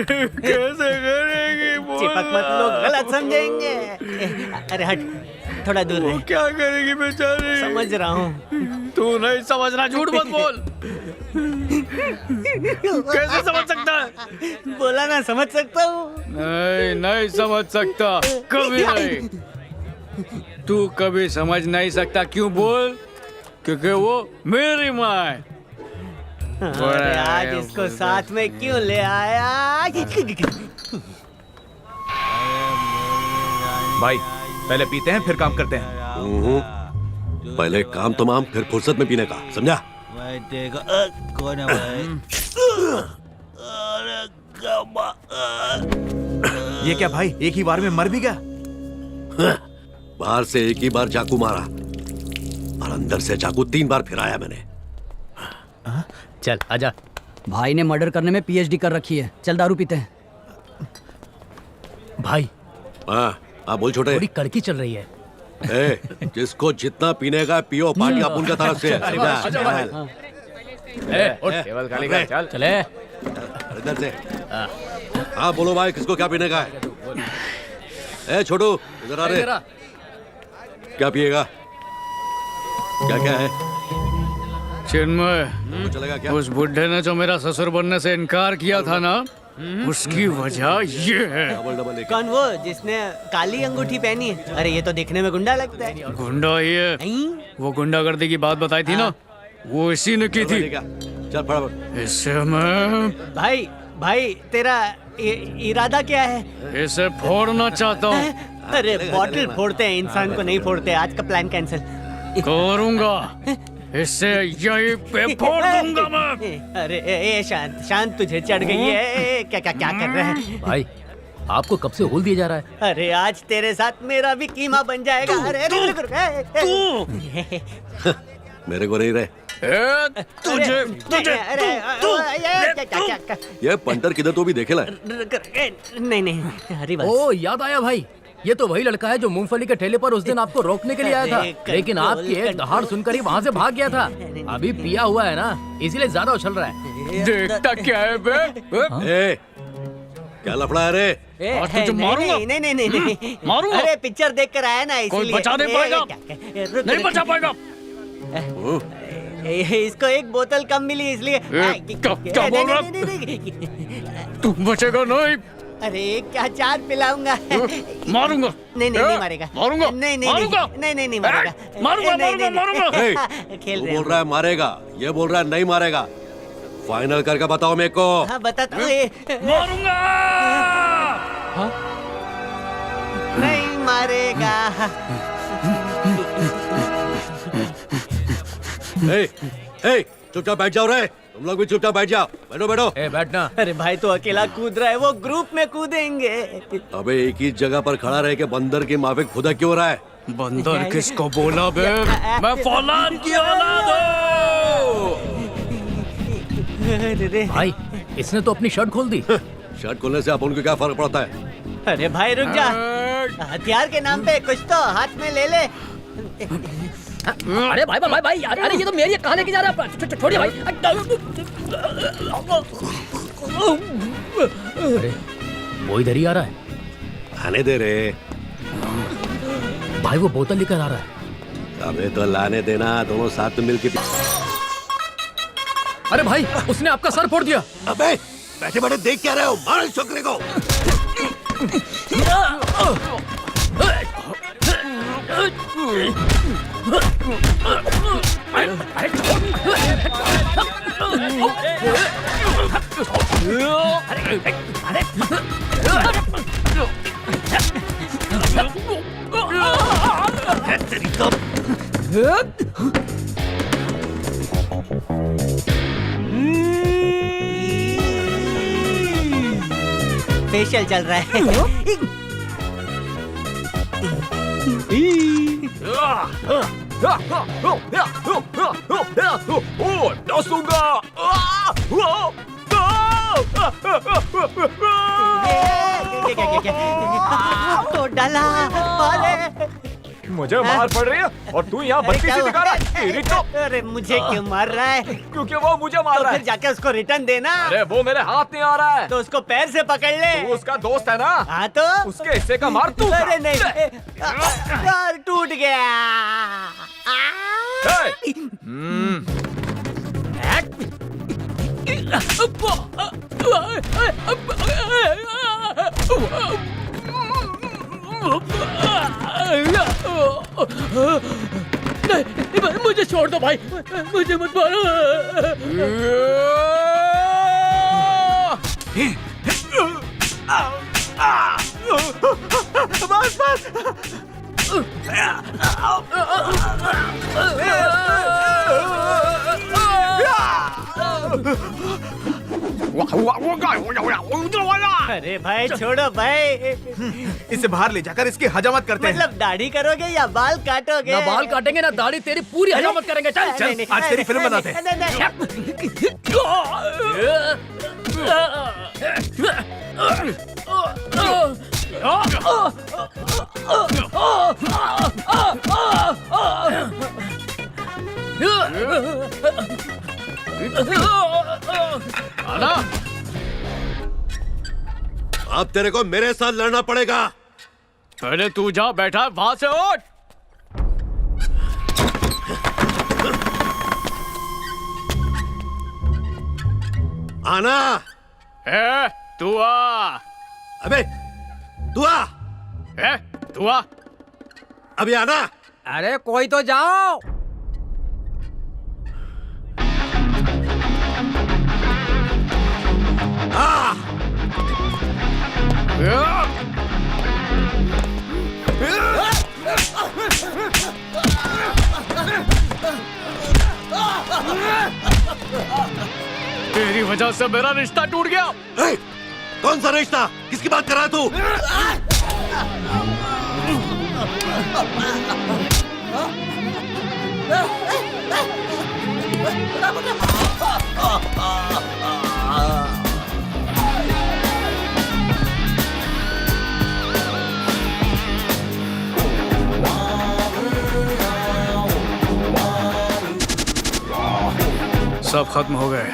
कैसे करेगी? चिपक मत, लोग गलत समझेंगे। अरे हट, थोड़ा दूर रह। क्या करेगी बेचारी? समझ रहा हूँ। तू नहीं समझ रहा, झूठ मत बोल। कैसे समझ सकता है? बोला ना, समझ सकता हूँ। नहीं समझ सकता, कभी नहीं। तू कभी समझ नहीं सकता, क्यों बोल? क्योंकि वो मेरी माँ है। अरे आज इसको साथ में क्यों ले आया? भाई पहले पीते हैं फिर काम करते हैं। पहले काम तमाम फिर फुर्सत में पीने का, समझा? कौन है भाई? ये क्या भाई, एक ही बार में मर भी गया? बाहर से एक ही बार चाकू मारा और अंदर से चाकू 3 बार फिराया मैंने। चल आजा। भाई ने मर्डर करने में पीएचडी कर रखी है, चल दारू पीते हैं। भाई हाँ बोल छोटे। थोड़ी कड़की चल रही है। जिसको जितना पीने का पियो, पार्टी अपन का तरफ से। टेबल खाली कर, चल चले इधर से। हाँ बोलो भाई, किसको क्या पीने का है? छोटू इधर आ रहे। क्या पिएगा? क्या क्या है? चिन्मय, चलेगा क्या? उस बुढ़े ने जो मेरा ससुर बनने से इनकार किया था ना, उसकी वजह ये है। कौन वो जिसने काली अंगूठी पहनी है? अरे ये तो दिखने में गुंडा लगता है। गुंडा ही है। वो गुंडागर्दी की बात बताई थी ना, वो इसी ने की थी। चल फटाफट। इससे मैं भाई तेरा इरादा क्या है? इसे फोड़ना चाहता हूँ। अरे बॉटल फोड़ते हैं, इंसान को नहीं फोड़ते। आज का प्लान कैंसिल करूंगा। इससे यही पे फोड़ दूंगा मैं। अरे शांत तुझे चढ़ गई है। क्या कर रहे हैं भाई? आपको कब से होल दिया जा रहा है? अरे आज तेरे साथ मेरा भी कीमा बन जाएगा। अरे मेरे को नहीं रहे। तुझे ये पंटर किधर तो भी देखेला? नहीं हरिवंश। ओ याद आया भाई, ये तो वही लड़का है जो मूंगफली के ठेले पर उस दिन आपको रोकने के लिए आया था, लेकिन आपकी एक दहाड़ सुनकर ही वहाँ से भाग गया था। अभी पिया हुआ है ना, इसीलिए ज्यादा उछल रहा है। देखता क्या है बे? क्या लफड़ा है रे? तुझे मारूंगा। नहीं मारूंगा। अरे पिक्चर देख कर आया ना, कोई इसलिए। बचा नहीं पाएगा। नहीं बचा पाएगा। इसको एक बोतल कम मिली इसलिए। क्या बोल रहा? तू बचेगा नहीं। अरे क्या चार पिलाऊंगा। मारूंगा। नहीं मारेगा। मारूंगा। नहीं मारूंगा। नहीं मारेगा। मारूंगा। खेल रहे। बोल रहा है मारेगा, ये बोल रहा है नहीं मारेगा। फाइनल करके बताओ मेरे को। हाँ बताता हूँ। मारूंगा। नहीं मारेगा। चुपचाप बैठ जाओ रे, तुम लोग भी चुपचाप बैठ जाओ। बैठो। बैठना। अरे भाई तो अकेला कूद रहा है, वो ग्रुप में कूदेंगे। अबे एक ही जगह पर खड़ा रह के बंदर की माफिक खुदा क्यों रहा है? बंदर किसको बोला बे? मैं फौलाद की औलाद हूँ। भाई इसने तो अपनी शर्ट खोल दी। शर्ट खोलने से अपन को क्या फर्क पड़ता है? अरे भाई रुक जा, हथियार के नाम पे कुछ तो हाथ में ले ले। अरे भाई अरे ये तो मेरी कहाँ लेके जा रहा है? छोड़िए भाई। अरे वो इधर ही आ रहा है। आने दे रे। भाई वो बोतल लेकर आ रहा है। हमें तो लाने देना, दोनों साथ में मिलके। अरे भाई उसने आपका सर फोड़ दिया। अबे बैठे बैठे देख क्या रहे हो, मारो इस छोकरे को। फेशियल चल रहा है। तो डाला अरे मुझे मार पड़ रही है और तू यहाँ बत्तीसी दिखा रहा है। अरे मुझे क्यों मार रहा है? क्योंकि वो मुझे मार रहा है। फिर जाके उसको रिटर्न देना। अरे वो मेरे हाथ नहीं आ रहा है। तो उसको पैर से पकड़ ले। तू उसका दोस्त है ना? हाँ तो उसके हिस्से का मार तू। अरे नहीं, यार टूट गया। नहीं, मुझे छोड़ दो भाई, मुझे मत मारो। बस बस। अरे भाई छोड़ो भाई। इसे बाहर ले जाकर इसकी हजामत करते हैं। मतलब दाढ़ी करोगे या बाल काटोगे? ना बाल काटेंगे ना दाढ़ी, तेरी पूरी हजामत करेंगे। चल चल आज तेरी फिल्म बनाते हैं। आना, अब तेरे को मेरे साथ लड़ना पड़ेगा। पहले तू जा बैठा, वहां से उठ। आना। तू आ। अबे तू आ। तू आ। अभी आना। अरे कोई तो जाओ। तेरी वजह से मेरा रिश्ता टूट गया। कौन सा रिश्ता? किसकी बात कर रहा है तू? सब खत्म हो गए।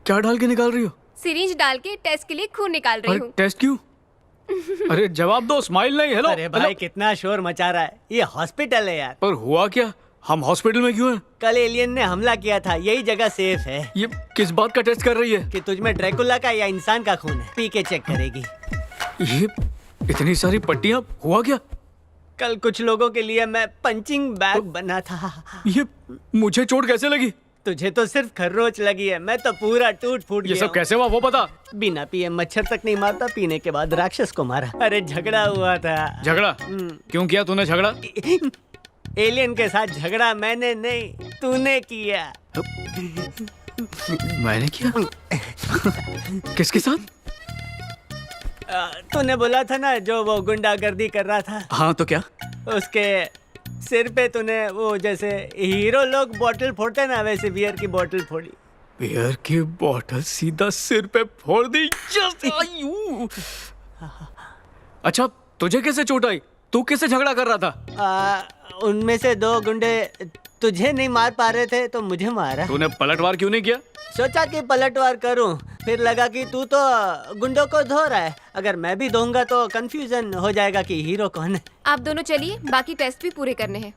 क्या डाल के निकाल रही हो? सिरिंज डाल के टेस्ट के लिए खून निकाल रही हूँ। टेस्ट क्यों? अरे जवाब दो, स्माइल नहीं। हेलो। अरे भाई कितना शोर मचा रहा है, ये हॉस्पिटल है यार। पर हुआ क्या? हम हॉस्पिटल में क्यों हैं? कल एलियन ने हमला किया था, यही जगह सेफ है। ये किस बात का टेस्ट कर रही है? कि तुझ में ड्रैकुला का या इंसान का खून है, पी के चेक करेगी। ये इतनी सारी पट्टियां, हुआ क्या? कल कुछ लोगों के लिए मैं पंचिंग बैग बना था। ये मुझे चोट कैसे लगी? तुझे तो सिर्फ खर्रोच लगी है, मैं तो पूरा टूट फूट गया। ये सब कैसे हुआ वो बता। बिना पिए मच्छर तक नहीं मारता, पीने के बाद राक्षस को मारा। अरे झगड़ा हुआ था। झगड़ा? क्यों किया तूने झगड़ा? एलियन के साथ झगड़ा मैंने नहीं, तूने किया। मैंने किया? किसके साथ? तूने बोला था ना जो वो गुंडागर्दी कर रहा था। हाँ तो क्या? उसके सिर पे तूने वो जैसे हीरो लोग बोतल फोड़ते हैं ना, वैसे बियर की बोतल फोड़ी। बियर की बोतल सीधा सिर पे फोड़ दी। अच्छा तुझे कैसे चोट आई? तू किससे झगड़ा कर रहा था? उनमें से 2 गुंडे तुझे नहीं मार पा रहे थे तो मुझे मारा। तूने पलटवार क्यों नहीं किया? सोचा कि पलटवार करूं, फिर लगा कि तू तो गुंडों को धो रहा है, अगर मैं भी धोऊंगा तो कंफ्यूजन हो जाएगा कि हीरो कौन है। आप दोनों चलिए, बाकी टेस्ट भी पूरे करने हैं।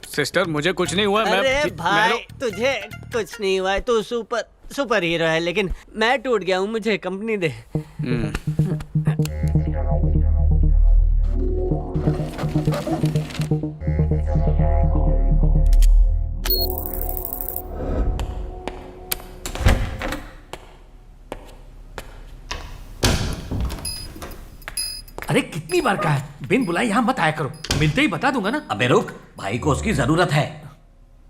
सिस्टर मुझे कुछ नहीं हुआ। अरे भाई तुझे कुछ नहीं हुआ है, तू सुपर हीरो है, लेकिन मैं टूट गया हूँ, मुझे कंपनी दे। अरे कितनी बार कहा है, बिन बुलाए यहाँ मत आया करो। मिलते ही बता दूंगा ना। अबे रुक, भाई को उसकी जरूरत है।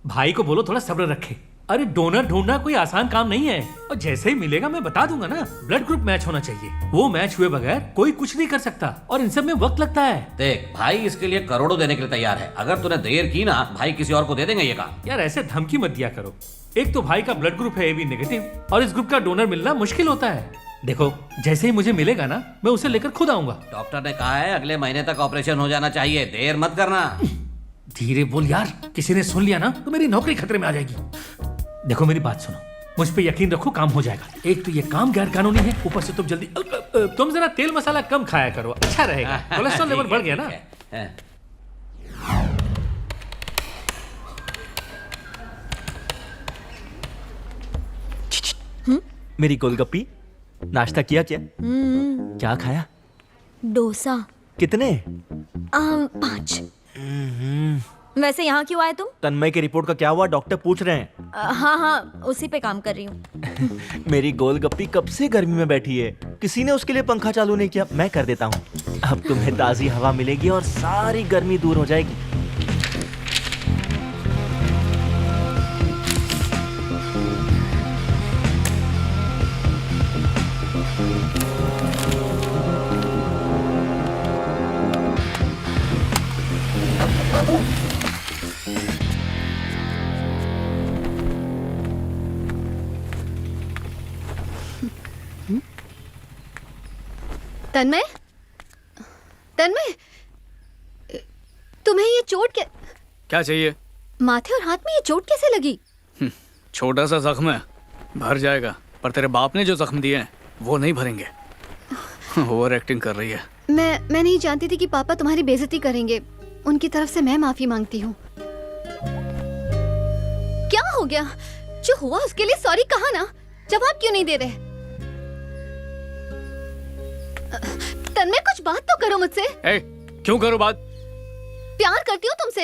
भाई को बोलो थोड़ा सब्र रखे। अरे डोनर ढूंढना कोई आसान काम नहीं है, और जैसे ही मिलेगा मैं बता दूंगा ना। ब्लड ग्रुप मैच होना चाहिए, वो मैच हुए बगैर कोई कुछ नहीं कर सकता, और इन सब में वक्त लगता है। देख भाई इसके लिए करोड़ों देने के लिए तैयार है, अगर तूने देर की ना भाई किसी और को दे देंगे ये काम। यार ऐसे धमकी मत दिया करो। एक तो भाई का ब्लड ग्रुप है AB नेगेटिव, और इस ग्रुप का डोनर मिलना मुश्किल होता है। देखो जैसे ही मुझे मिलेगा ना, मैं उसे लेकर खुद आऊंगा। डॉक्टर ने कहा है अगले महीने तक ऑपरेशन हो जाना चाहिए, देर मत करना। धीरे बोल यार, किसी ने सुन लिया ना तो मेरी नौकरी खतरे में आ जाएगी। देखो मेरी बात सुनो, मुझ पे यकीन रखो, काम हो जाएगा। एक तो ये काम गैर कानूनी है, ऊपर से तुम जल्दी तुम जरा तेल मसाला कम खाया करो, अच्छा रहेगा। कोलेस्ट्रॉल लेवल बढ़ गया ना। मेरी गोलगप्पी, नाश्ता किया क्या? क्या खाया? डोसा। कितने? 5। वैसे यहाँ क्यों आए तुम? तन्मय की रिपोर्ट का क्या हुआ? डॉक्टर पूछ रहे हैं। हाँ उसी पे काम कर रही हूँ। मेरी गोलगप्पी कब से गर्मी में बैठी है, किसी ने उसके लिए पंखा चालू नहीं किया। मैं कर देता हूँ, अब तुम्हें ताजी हवा मिलेगी और सारी गर्मी दूर हो जाएगी। तन्मय, तन्मय, तुम्हें ये चोट क्या चाहिए? माथे और हाथ में ये चोट कैसे लगी? छोटा सा जख्म है, भर जाएगा, पर तेरे बाप ने जो जख्म दिए हैं वो नहीं भरेंगे। ओवर एक्टिंग कर रही है। मैं नहीं जानती थी कि पापा तुम्हारी बेइज्जती करेंगे, उनकी तरफ से मैं माफी मांगती हूँ। क्या हो गया? जो हुआ उसके लिए सॉरी कहा ना, जवाब क्यों नहीं दे रहे? तन्मय कुछ बात तो करो मुझसे। क्यों करो बात? प्यार करती हूँ तुमसे,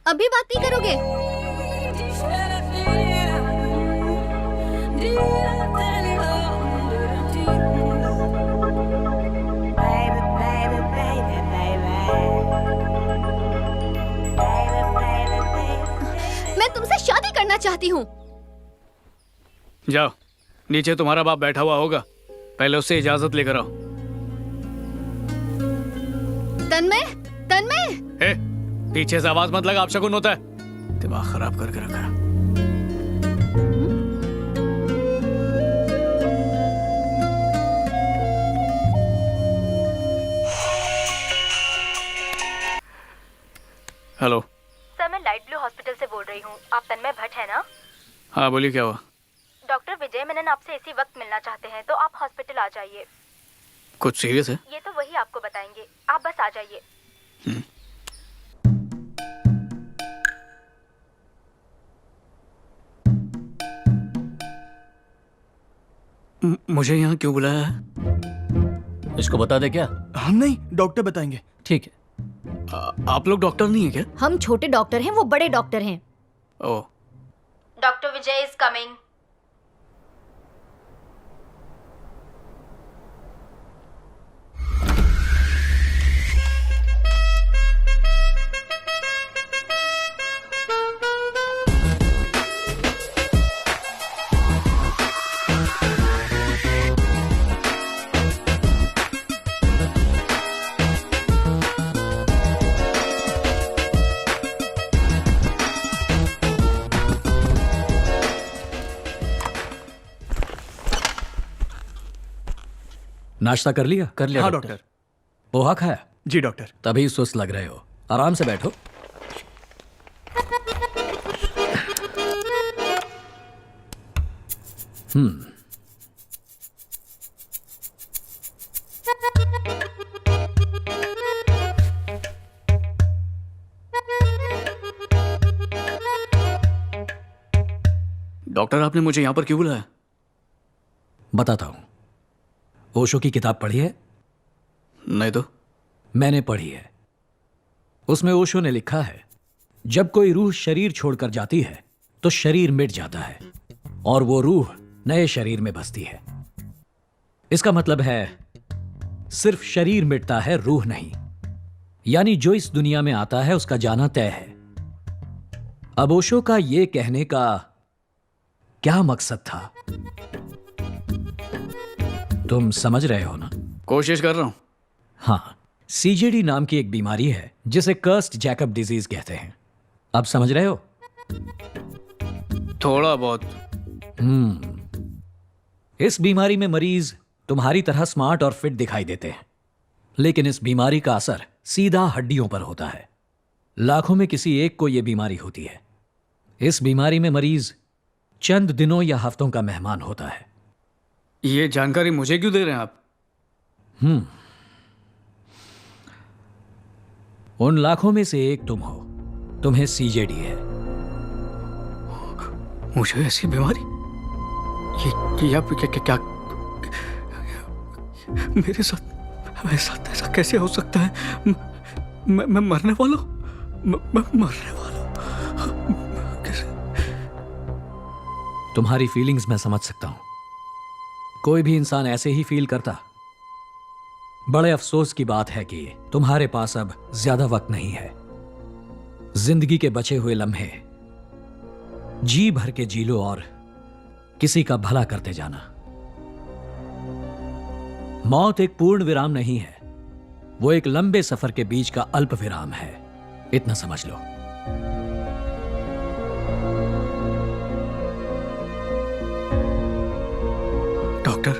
अभी बात नहीं करोगे? मैं तुमसे शादी करना चाहती हूँ। जाओ, नीचे तुम्हारा बाप बैठा हुआ होगा, पहले उससे इजाजत लेकर आओ। तन्मय, तन्मय! पीछे से आवाज मत लगा, अपशकुन होता है। दिमाग खराब करके रखा है। हेलो सर, मैं लाइट ब्लू हॉस्पिटल से बोल रही हूँ। आप तन्मय भट्ट है ना? हाँ बोलिए, क्या हुआ? डॉक्टर विजय मेनन आपसे इसी वक्त मिलना चाहते हैं, तो आप हॉस्पिटल आ जाइए। कुछ सीरियस है? ये तो वही आपको बताएंगे, आप बस आ जाइए। मुझे यहाँ क्यों बुलाया है? इसको बता दे क्या? हम नहीं, डॉक्टर बताएंगे। ठीक है। आप लोग डॉक्टर नहीं है क्या? हम छोटे डॉक्टर हैं, वो बड़े डॉक्टर हैं। Oh. Doctor Vijay is coming. नाश्ता कर लिया? कर लिया हाँ डॉक्टर। डॉक्टर। पोहा खाया? जी डॉक्टर। तभी सुस्त लग रहे हो। आराम से बैठो। डॉक्टर, आपने मुझे यहां पर क्यों बुलाया? बताता हूं। ओशो की किताब पढ़ी है? नहीं तो। मैंने पढ़ी है। उसमें ओशो ने लिखा है, जब कोई रूह शरीर छोड़कर जाती है तो शरीर मिट जाता है और वो रूह नए शरीर में बसती है। इसका मतलब है सिर्फ शरीर मिटता है, रूह नहीं। यानी जो इस दुनिया में आता है उसका जाना तय है। अब ओशो का ये कहने का क्या मकसद था, तुम समझ रहे हो ना? कोशिश कर रहा हूं। हाँ, सीजेडी नाम की एक बीमारी है जिसे कर्स्ड जैकब डिजीज कहते हैं। अब समझ रहे हो? थोड़ा बहुत। इस बीमारी में मरीज तुम्हारी तरह स्मार्ट और फिट दिखाई देते हैं, लेकिन इस बीमारी का असर सीधा हड्डियों पर होता है। लाखों में किसी एक को यह बीमारी होती है। इस बीमारी में मरीज चंद दिनों या हफ्तों का मेहमान होता है। ये जानकारी मुझे क्यों दे रहे हैं आप? उन लाखों में से एक तुम हो। तुम्हें सीजेडी है। मुझे ऐसी बीमारी? ये आप क्या मेरे साथ ऐसा कैसे हो सकता है? मैं मरने वाला हूं। मैं मरने वाला हूं। कैसे? तुम्हारी फीलिंग्स मैं समझ सकता हूं। कोई भी इंसान ऐसे ही फील करता। बड़े अफसोस की बात है कि तुम्हारे पास अब ज्यादा वक्त नहीं है। जिंदगी के बचे हुए लम्हे जी भर के जी लो और किसी का भला करते जाना। मौत एक पूर्ण विराम नहीं है, वो एक लंबे सफर के बीच का अल्प विराम है। इतना समझ लो। डॉक्टर,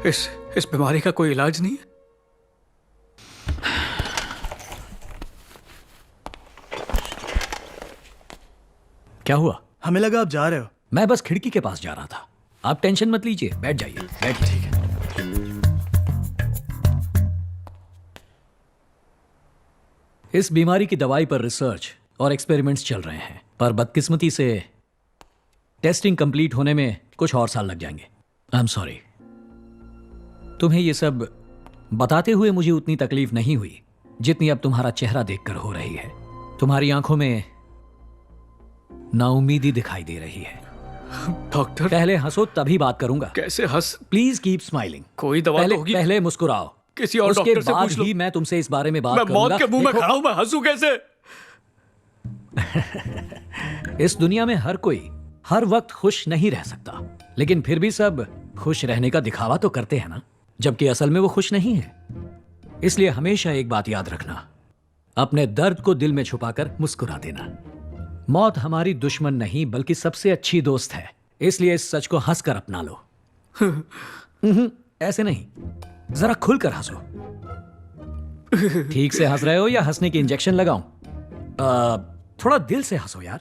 इस बीमारी का कोई इलाज नहीं है? क्या हुआ? हमें लगा आप जा रहे हो। मैं बस खिड़की के पास जा रहा था। आप टेंशन मत लीजिए, बैठ जाइए। बैठिए। ठीक है। इस बीमारी की दवाई पर रिसर्च और एक्सपेरिमेंट्स चल रहे हैं, पर बदकिस्मती से टेस्टिंग कंप्लीट होने में कुछ और साल लग जाएंगे। I am sorry. तुम्हें यह सब बताते हुए मुझे उतनी तकलीफ नहीं हुई जितनी अब तुम्हारा चेहरा देखकर हो रही है। तुम्हारी आंखों में नाउमीदी दिखाई दे रही है। डॉक्टर, पहले हंसो तभी बात करूंगा। कैसे हंस? Please keep smiling. कोई दवा पहले, तो होगी? पहले मुस्कुराओ। किसी और उसके डॉक्टर से बाद पूछ लो। ही मैं तुमसे इस बारे में बात मैं करूंगा। मौत के मुंह में खड़ा हूं, मैं हंसूं कैसे? इस दुनिया में हर कोई हर वक्त खुश नहीं रह सकता, लेकिन फिर भी सब खुश रहने का दिखावा तो करते हैं ना, जबकि असल में वो खुश नहीं है। इसलिए हमेशा एक बात याद रखना, अपने दर्द को दिल में छुपाकर मुस्कुरा देना। मौत हमारी दुश्मन नहीं बल्कि सबसे अच्छी दोस्त है, इसलिए इस सच को हंसकर अपना लो। ऐसे नहीं, जरा खुलकर हंसो। ठीक से हंस रहे हो या हंसने की इंजेक्शन लगाऊं? थोड़ा दिल से हंसो यार।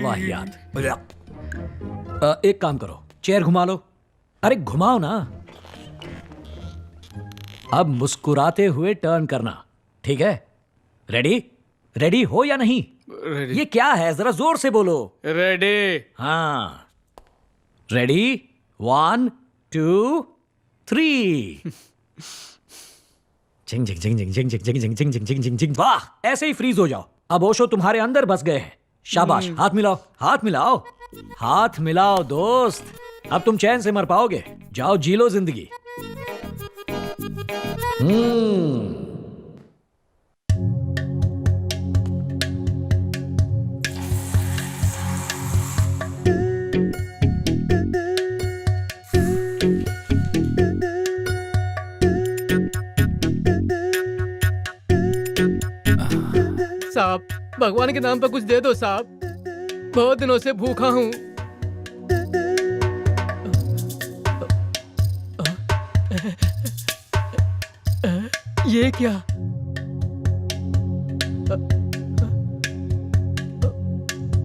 वाहियात। एक काम करो, चेयर घुमा लो। अरे घुमाओ ना। अब मुस्कुराते हुए टर्न करना, ठीक है? रेडी? रेडी हो या नहीं? रेडी। ये क्या है, जरा जोर से बोलो। रेडी। हाँ, रेडी? 1 2 3। जिंग जिंग जिंग जिंग जिंग जिंग जिंग जिंग जिंग जिंग जिंग जिंग जिंग। वाह, ऐसे ही फ्रीज हो जाओ। अब ओशो तुम्हारे अंदर बस गए हैं। शाबाश, हाथ मिलाओ, हाथ मिलाओ, हाथ मिलाओ दोस्त। अब तुम चैन से मर पाओगे। जाओ जी लो जिंदगी। साहब, भगवान के नाम पर कुछ दे दो साहब, बहुत दिनों से भूखा हूँ। ये क्या?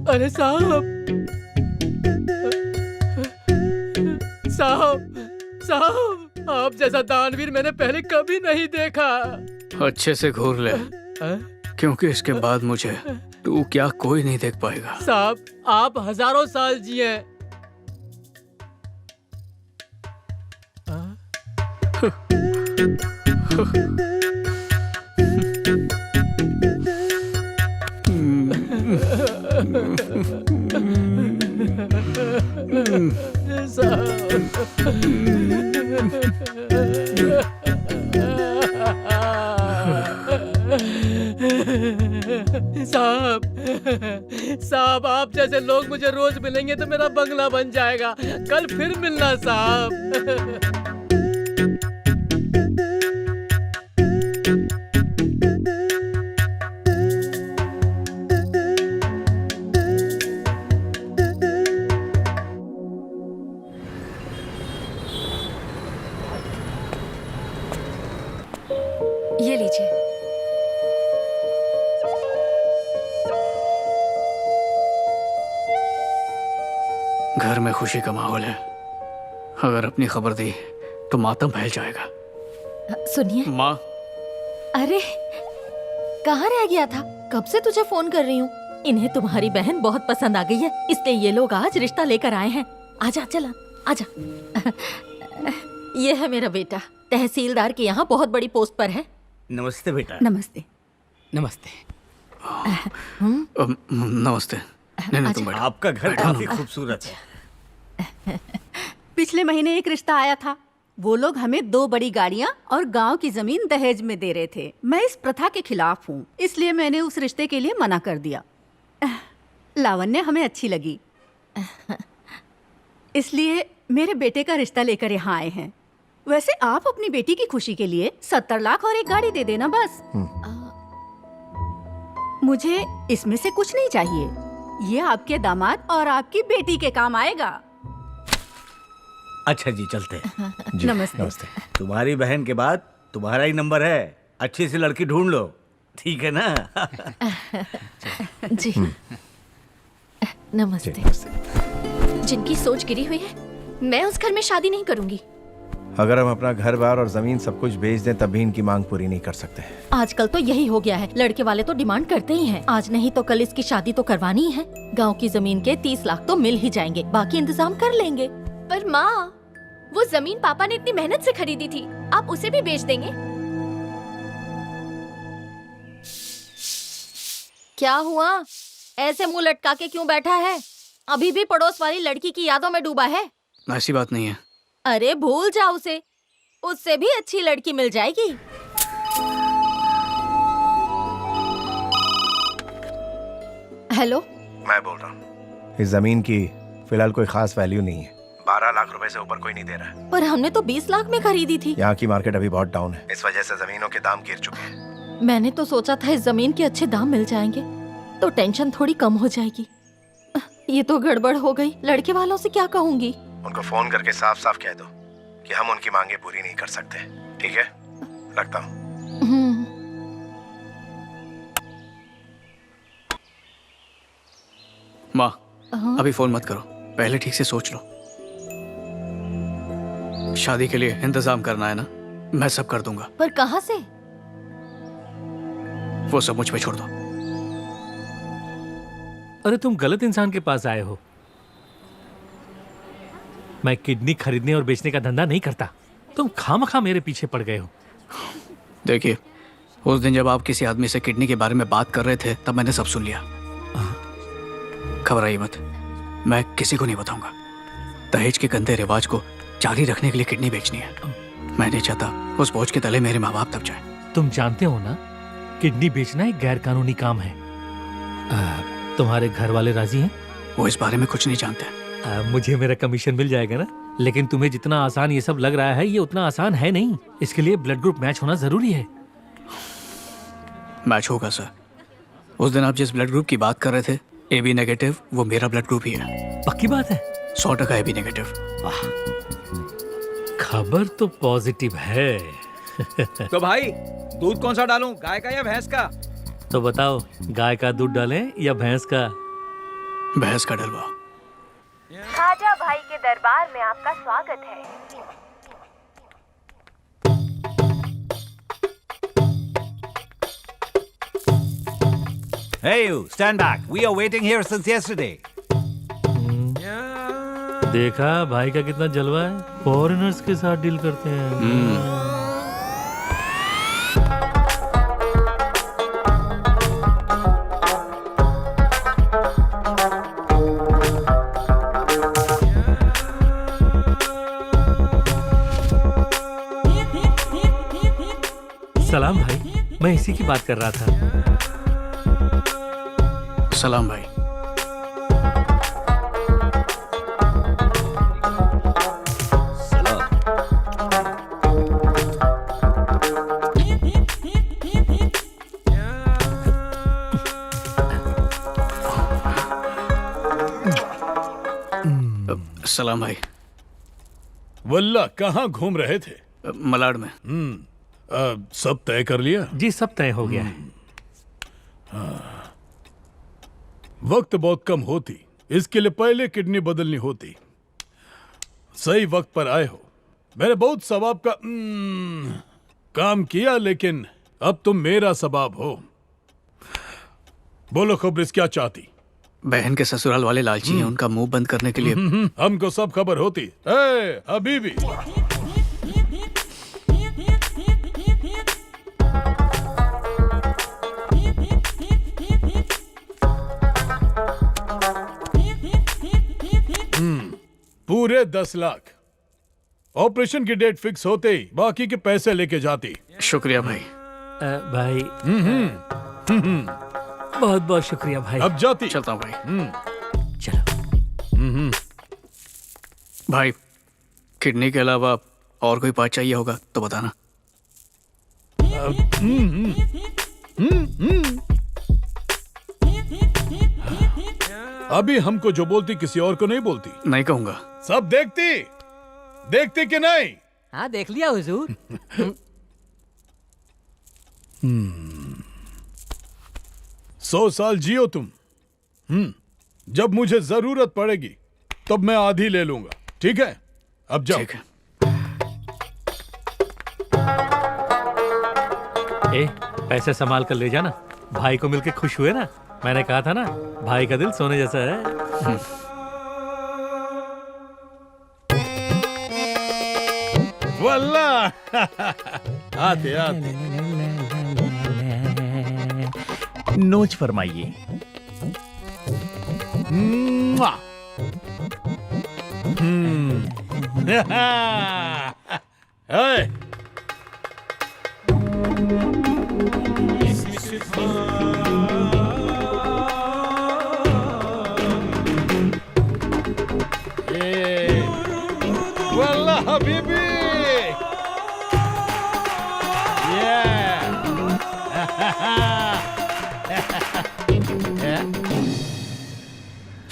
अरे साहब, साहब, आप जैसा दानवीर मैंने पहले कभी नहीं देखा। अच्छे से घूर ले, क्योंकि इसके बाद मुझे तू क्या कोई नहीं देख पाएगा। साहब, आप हजारों साल जिए। साहब, आप जैसे लोग मुझे रोज मिलेंगे तो मेरा बंगला बन जाएगा। कल फिर मिलना साहब। ये लीजिए। घर में खुशी का माहौल है। अगर अपनी खबर दी तो मातम फैल जाएगा। सुनिए माँ। अरे कहाँ रह गया था? कब से तुझे फोन कर रही हूँ। इन्हें तुम्हारी बहन बहुत पसंद आ गई है, इसलिए ये लोग आज रिश्ता लेकर आए हैं। आजा, चला आजा। ये है मेरा बेटा, तहसीलदार के यहाँ बहुत बड़ी पोस्ट पर है। नमस्ते बेटा। नमस्ते। नमस्ते। नमस्ते। नहीं, तुम बैठो। आपका घर काफी खूबसूरत है। पिछले महीने एक रिश्ता आया था। वो लोग हमें 2 बड़ी गाड़ियाँ और गांव की जमीन दहेज में दे रहे थे। मैं इस प्रथा के खिलाफ हूँ, इसलिए मैंने उस रिश्ते के लिए मना कर दिया। लावण्य हमें अच्छी लगी, इसलिए मेरे बेटे का रिश्ता लेकर यहाँ आए हैं। वैसे आप अपनी बेटी की खुशी के लिए 70 लाख और एक गाड़ी दे देना बस। मुझे इसमें से कुछ नहीं चाहिए। ये आपके दामाद और आपकी बेटी के काम आएगा। अच्छा जी, चलते हैं। नमस्ते। नमस्ते। तुम्हारी बहन के बाद तुम्हारा ही नंबर है। अच्छी सी लड़की ढूंढ लो, ठीक है ना? जी नमस्ते। जिनकी सोच गिरी हुई है, मैं उस घर में शादी नहीं करूंगी। अगर हम अपना घर बार और जमीन सब कुछ बेच दें तब भी इनकी मांग पूरी नहीं कर सकते। आजकल तो यही हो गया है, लड़के वाले तो डिमांड करते ही हैं। आज नहीं तो कल इसकी शादी तो करवानी ही है। गांव की जमीन के 30 लाख तो मिल ही जाएंगे, बाकी इंतजाम कर लेंगे। पर माँ, वो जमीन पापा ने इतनी मेहनत से खरीदी थी, आप उसे भी बेच देंगे? क्या हुआ? ऐसे मुंह लटका के क्यों बैठा है? अभी भी पड़ोस वाली लड़की की यादों में डूबा है? ऐसी बात नहीं है। अरे भूल जाओ उसे, उससे भी अच्छी लड़की मिल जाएगी। हेलो, मैं बोल रहा हूँ। इस जमीन की फिलहाल कोई खास वैल्यू नहीं है। 12 लाख रुपए से ऊपर कोई नहीं दे रहा है। पर हमने तो 20 लाख में खरीदी थी। यहाँ की मार्केट अभी बहुत डाउन है, इस वजह से जमीनों के दाम गिर चुके हैं। मैंने तो सोचा था इस जमीन के अच्छे दाम मिल जाएंगे तो टेंशन थोड़ी कम हो जाएगी। ये तो गड़बड़ हो गई। लड़के वालों से क्या कहूँगी? उनको फोन करके साफ साफ कह दो कि हम उनकी मांगे पूरी नहीं कर सकते। ठीक है, रखता हूँ। माँ, अभी फोन मत करो, पहले ठीक से सोच लो। शादी के लिए इंतजाम करना है ना, मैं सब कर दूंगा। पर कहाँ से? वो सब मुझ पे छोड़ दो। अरे तुम गलत इंसान के पास आए हो। मैं किडनी खरीदने और बेचने का धंधा नहीं करता। तुम खामखा मेरे पीछे पड़ गए हो। देखिए, उस दिन जब आप किसी आदमी से किडनी के बारे में बात कर रहे थे तब मैंने सब सुन लिया। घबराइए मत, मैं किसी को नहीं बताऊंगा। दहेज के गंदे रिवाज को जारी रखने के लिए किडनी बेचनी है। मैं नहीं चाहता उस बोझ के तले मेरे माँ बाप दब जाए। तुम जानते हो ना, किडनी बेचना एक गैर कानूनी काम है। तुम्हारे घर वाले राजी हैं? वो इस बारे में कुछ नहीं जानते। मुझे मेरा कमीशन मिल जाएगा ना। लेकिन तुम्हें जितना आसान ये सब लग रहा है, ये उतना आसान है नहीं। इसके लिए ब्लड ग्रुप मैच होना जरूरी है। मैच होगा सर। उस दिन आप जिस ब्लड ग्रुप की बात कर रहे थे, AB नेगेटिव, वो मेरा ब्लड ग्रुप ही है। पक्की बात है? 100% AB नेगेटिव। खबर तो पॉजिटिव है। तो भाई दूध कौन सा डालूं, गाय का या भैंस का? तो बताओ, गाय का दूध डालें या भैंस का? भैंस का डलवाओ। खाजा भाई के दरबार में आपका स्वागत है। Hey you, stand back. We are waiting here since yesterday. देखा भाई का कितना जलवा है, फॉरेनर्स के साथ डील करते हैं। सलाम भाई, मैं इसी की बात कर रहा था। सलाम भाई। सलाम भाई। वल्ला कहाँ घूम रहे थे? मलाड में। सब तय कर लिया? जी सब तय हो गया है। वक्त बहुत कम होती, इसके लिए पहले किडनी बदलनी होती। सही वक्त पर आए हो। मैंने बहुत सवाब का काम किया, लेकिन अब तुम मेरा सबाब हो। बोलो खबरिस, क्या चाहती? बहन के ससुराल वाले लालची हैं, उनका मुंह बंद करने के लिए। हमको सब खबर होती। ए, हबीबी, पूरे 10 लाख। ऑपरेशन की डेट फिक्स होते ही बाकी के पैसे लेके जाती। शुक्रिया भाई। भाई बहुत बहुत शुक्रिया भाई। अब जाती। चलता हूँ भाई। चलो। भाई किडनी के अलावा और कोई पार्ट चाहिए होगा तो बताना। अभी हमको जो बोलती किसी और को नहीं बोलती। नहीं कहूंगा। सब देखती कि नहीं? हाँ देख लिया हुजूर। 100 साल जियो तुम। जब मुझे जरूरत पड़ेगी तब मैं आधी ले लूंगा, ठीक है? अब जाओ। ठीक है। पैसे संभाल कर ले जाना। भाई को मिलके खुश हुए ना? मैंने कहा था ना, भाई का दिल सोने जैसा है। वल्लाह आते आते नोच फरमाइए। वल्लाह हबीबी।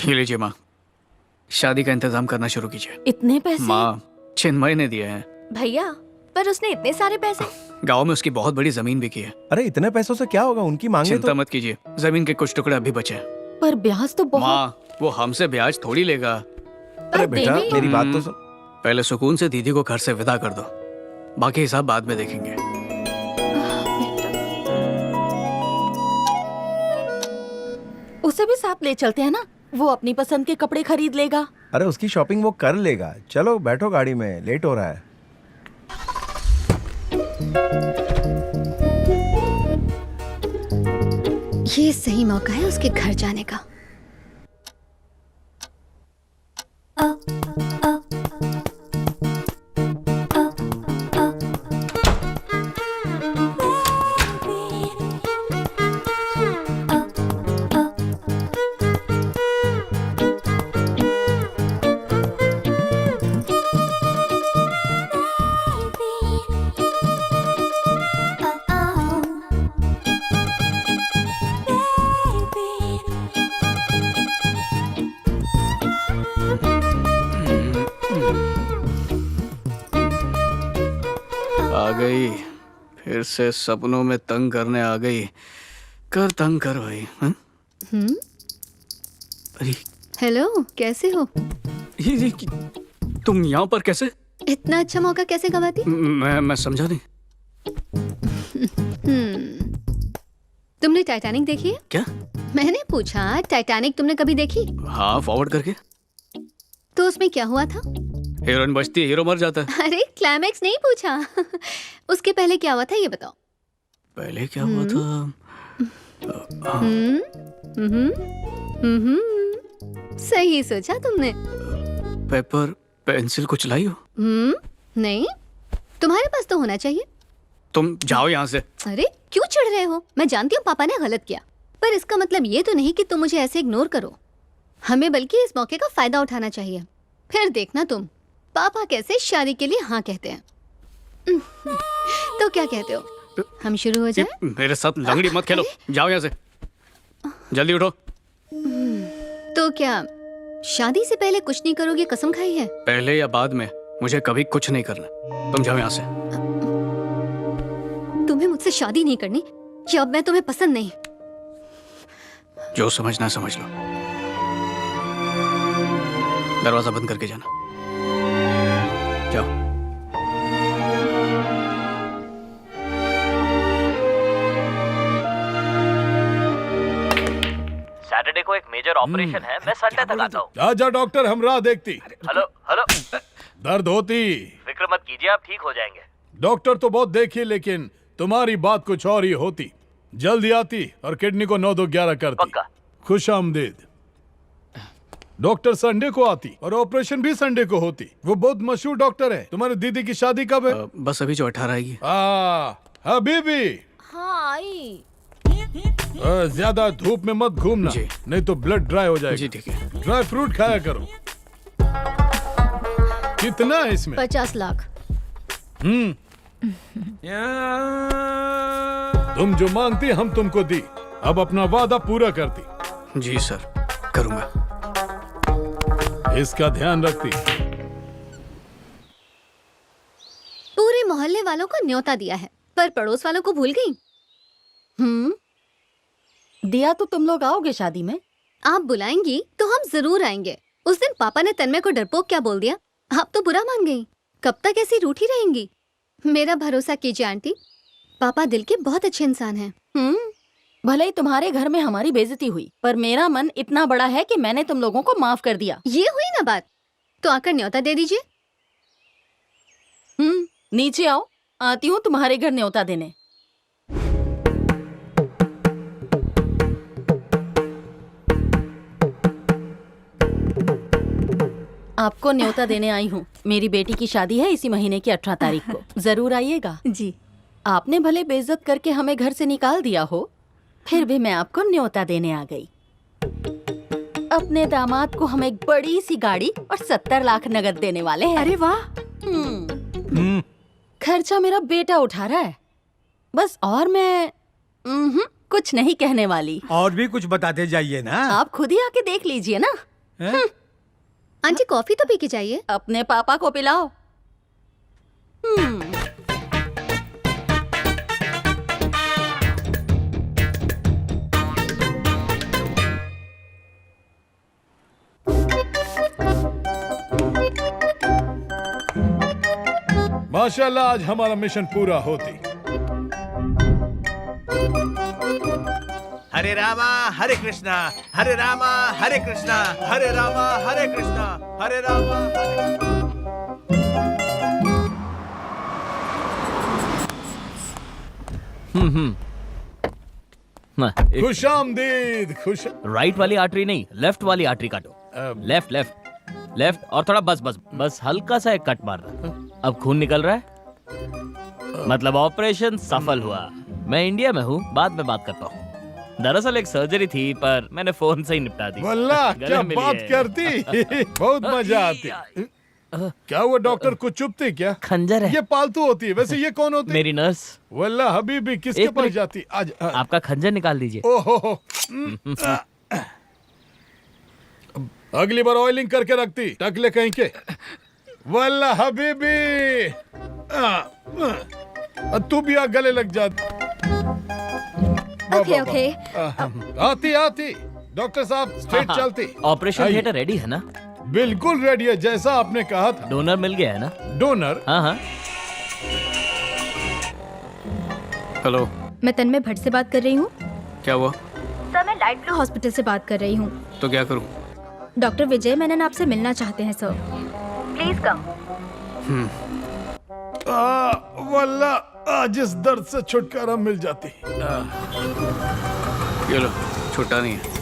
ये लीजिए माँ, शादी का इंतजाम करना शुरू कीजिए। इतने पैसे? माँ, चिन्मय ने दिए हैं। भैया पर उसने इतने सारे पैसे। गांव में उसकी बहुत बड़ी जमीन बिकी है। अरे इतने पैसों से क्या होगा, उनकी मांगे चिंता तो। मत कीजिए, जमीन के कुछ टुकड़े अभी बचे हैं। पर ब्याज तो बहुत। माँ, वो हमसे ब्याज थोड़ी लेगा। अरे बेटा मेरी बात तो सुन। पहले सुकून से दीदी को घर से विदा कर दो, बाकी हिसाब बाद में देखेंगे। उसे भी साथ ले चलते हैं ना, वो अपनी पसंद के कपड़े खरीद लेगा। अरे उसकी शॉपिंग वो कर लेगा। चलो बैठो गाड़ी में, लेट हो रहा है। ये सही मौका है उसके घर जाने का। आ गई। फिर से सपनों में तंग करने आ गई। कर तंग कर भाई। हाँ? अरे हेलो, कैसे हो? ये तुम यहाँ पर कैसे? इतना अच्छा मौका कैसे गवाती? मैं समझा नहीं। तुमने टाइटैनिक देखी है? क्या? मैंने पूछा टाइटैनिक तुमने कभी देखी? हाँ, फॉरवर्ड करके। तो उसमें क्या हुआ था? हीरोइन बचती है, हीरो मर जाता है। अरे क्लाइमैक्स नहीं पूछा। उसके पहले क्या हुआ था ये बताओ। पहले क्या हुआ था? सही सोचा तुमने। पेपर पेंसिल कुछ लाई हो? नहीं, तुम्हारे पास तो होना चाहिए। तुम जाओ यहाँ से। अरे क्यों चिढ़ रहे हो? मैं जानती हूँ पापा ने गलत किया, पर इसका मतलब ये तो नहीं कि तुम मुझे ऐसे इग्नोर करो। हमें बल्कि इस मौके का फायदा उठाना चाहिए। फिर देखना तुम पापा कैसे शादी के लिए हाँ कहते हैं। तो क्या कहते हो, हम शुरू हो जाए? मेरे साथ लंगड़ी मत खेलो, जाओ यहाँ से, जल्दी उठो। तो क्या शादी से पहले कुछ नहीं करोगे, कसम खाई है? पहले या बाद में, मुझे कभी कुछ नहीं करना। तुम जाओ यहाँ से। तुम्हें मुझसे शादी नहीं करनी या अब मैं तुम्हें पसंद नहीं? जो समझना है समझ लो। दरवाजा बंद करके जाना। जाओ। सैटरडे को एक मेजर ऑपरेशन है, मैं संडे तक आता हूँ। आजा डॉक्टर, हम राह देखती। हेलो हेलो, दर्द होती? फिक्र मत कीजिए, आप ठीक हो जाएंगे। डॉक्टर तो बहुत देखी, लेकिन तुम्हारी बात कुछ और ही होती। जल्दी आती और किडनी को 9-2-11 करती। खुश आमदीद। डॉक्टर संडे को आती और ऑपरेशन भी संडे को होती। वो बहुत मशहूर डॉक्टर है। तुम्हारी दीदी की शादी कब है? बस अभी जो 18 आएगी। हबीबी। हाँ आई। ज्यादा धूप में मत घूमना, नहीं तो ब्लड ड्राई हो जाएगा। जी ठीक है। ड्राई फ्रूट खाया करो। कितना है इसमें? 50 लाख। तुम जो मांगती हम तुमको दी, अब अपना वादा पूरा करती। जी सर, करूंगा। इसका ध्यान रखती। पूरे मोहल्ले वालों को न्योता दिया है, पर पड़ोस वालों को भूल गई। दिया तो तुम लोग आओगे शादी में? आप बुलाएंगी तो हम जरूर आएंगे। उस दिन पापा ने तन्मय को डरपोक क्या बोल दिया, आप तो बुरा मान गई। कब तक ऐसी रूठी रहेंगी? मेरा भरोसा कीजिए आंटी, पापा दिल के बहुत अच्छे इंसान हैं। भले ही तुम्हारे घर में हमारी बेइज्जती हुई, पर मेरा मन इतना बड़ा है कि मैंने तुम लोगों को माफ कर दिया। ये हुई ना बात, तो आकर न्योता दे दीजिए। नीचे आओ, आती हूँ तुम्हारे घर न्योता देने। आपको न्योता देने आई हूँ। मेरी बेटी की शादी है इसी महीने की 18 तारीख को, जरूर आइएगा। जी। आपने भले बेइज्जत करके हमें घर से निकाल दिया हो, फिर भी मैं आपको न्योता देने आ गई। अपने दामाद को हम एक बड़ी सी गाड़ी और 70 लाख नगद देने वाले हैं। अरे वाह। खर्चा मेरा बेटा उठा रहा है बस, और मैं कुछ नहीं कहने वाली। और भी कुछ बताते जाइए ना। आप खुद ही आके देख लीजिए ना। आंटी कॉफी तो पी के जाइए। अपने पापा को पिलाओ। माशाल्लाह, आज हमारा मिशन पूरा होती। हरे रामा हरे कृष्णा, हरे रामा हरे कृष्णा, हरे रामा हरे कृष्णा, हरे रामा खुश आमदीद। खुश। राइट वाली आर्टरी नहीं, लेफ्ट वाली आर्टरी काटो। लेफ्ट लेफ्ट लेफ्ट, और थोड़ा बस बस बस हल्का सा एक कट मारना। अब खून निकल रहा है, मतलब ऑपरेशन सफल हुआ। मैं इंडिया में हूँ, बाद में बात करता हूँ। दरअसल एक सर्जरी थी, पर मैंने फोन से ही निपटा दी। वल्लाह क्या बात करती। बहुत मजा आती। क्या वो डॉक्टर कुछ चुपती क्या? खंजर है। ये पालतू होती है। वैसे ये कौन होती है? मेरी नर्स। वल्लाह हबीबी, किसके पास जाती? आज आपका खंजर निकाल दीजिए। ओहो, अगली बार ऑयलिंग करके रखती, टकले कहीं के। वल्लाह हबीबी, तू भी आ गले लग जा। Okay okay. आती आती डॉक्टर साहब स्ट्रेट चलती। ऑपरेशन थिएटर रेडी है ना? बिल्कुल रेडी है, जैसा आपने कहा था। डोनर मिल गया है ना? डोनर? हाँ हाँ। हेलो, मैं तन्मय भट्ट से बात कर रही हूँ। क्या हुआ? सर, मैं लाइट ब्लू हॉस्पिटल से बात कर रही हूँ। तो क्या करूँ? डॉक्टर विजय मेनन आपसे मिलना चाहते हैं सर। Please come. वल्ला आज इस दर्द से छुटकारा मिल जाती। ये लो, छुट्टा नहीं है।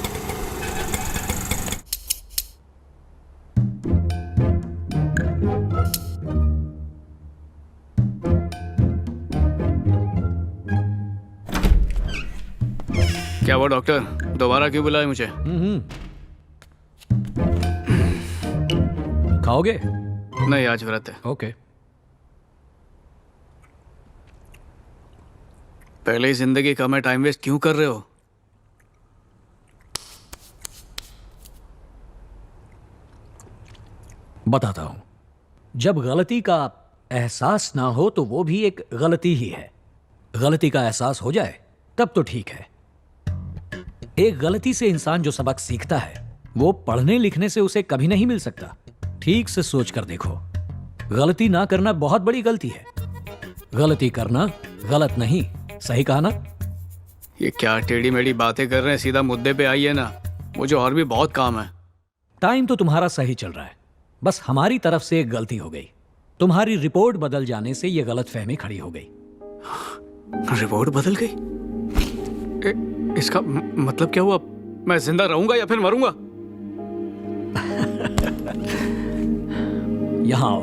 क्या हुआ डॉक्टर, दोबारा क्यों बुलाए मुझे? खाओगे? नहीं, आज व्रत है। ओके। पहले ही जिंदगी का मैं टाइम वेस्ट क्यों कर रहे हो? बताता हूं। जब गलती का एहसास ना हो तो वो भी एक गलती ही है। गलती का एहसास हो जाए तब तो ठीक है। एक गलती से इंसान जो सबक सीखता है वो पढ़ने लिखने से उसे कभी नहीं मिल सकता। ठीक से सोच कर देखो, गलती ना करना बहुत बड़ी गलती है। गलती करना गलत नहीं, सही कहा ना? ये क्या टेढ़ी मेढ़ी बातें कर रहे हैं, सीधा मुद्दे पे आइए ना। मुझे और भी बहुत काम है। टाइम तो तुम्हारा सही चल रहा है, बस हमारी तरफ से एक गलती हो गई। तुम्हारी रिपोर्ट बदल जाने से यह गलतफहमी खड़ी हो गई। रिपोर्ट बदल गई? इसका मतलब क्या हुआ? मैं जिंदा रहूंगा या फिर मरूंगा? यहाँ आओ।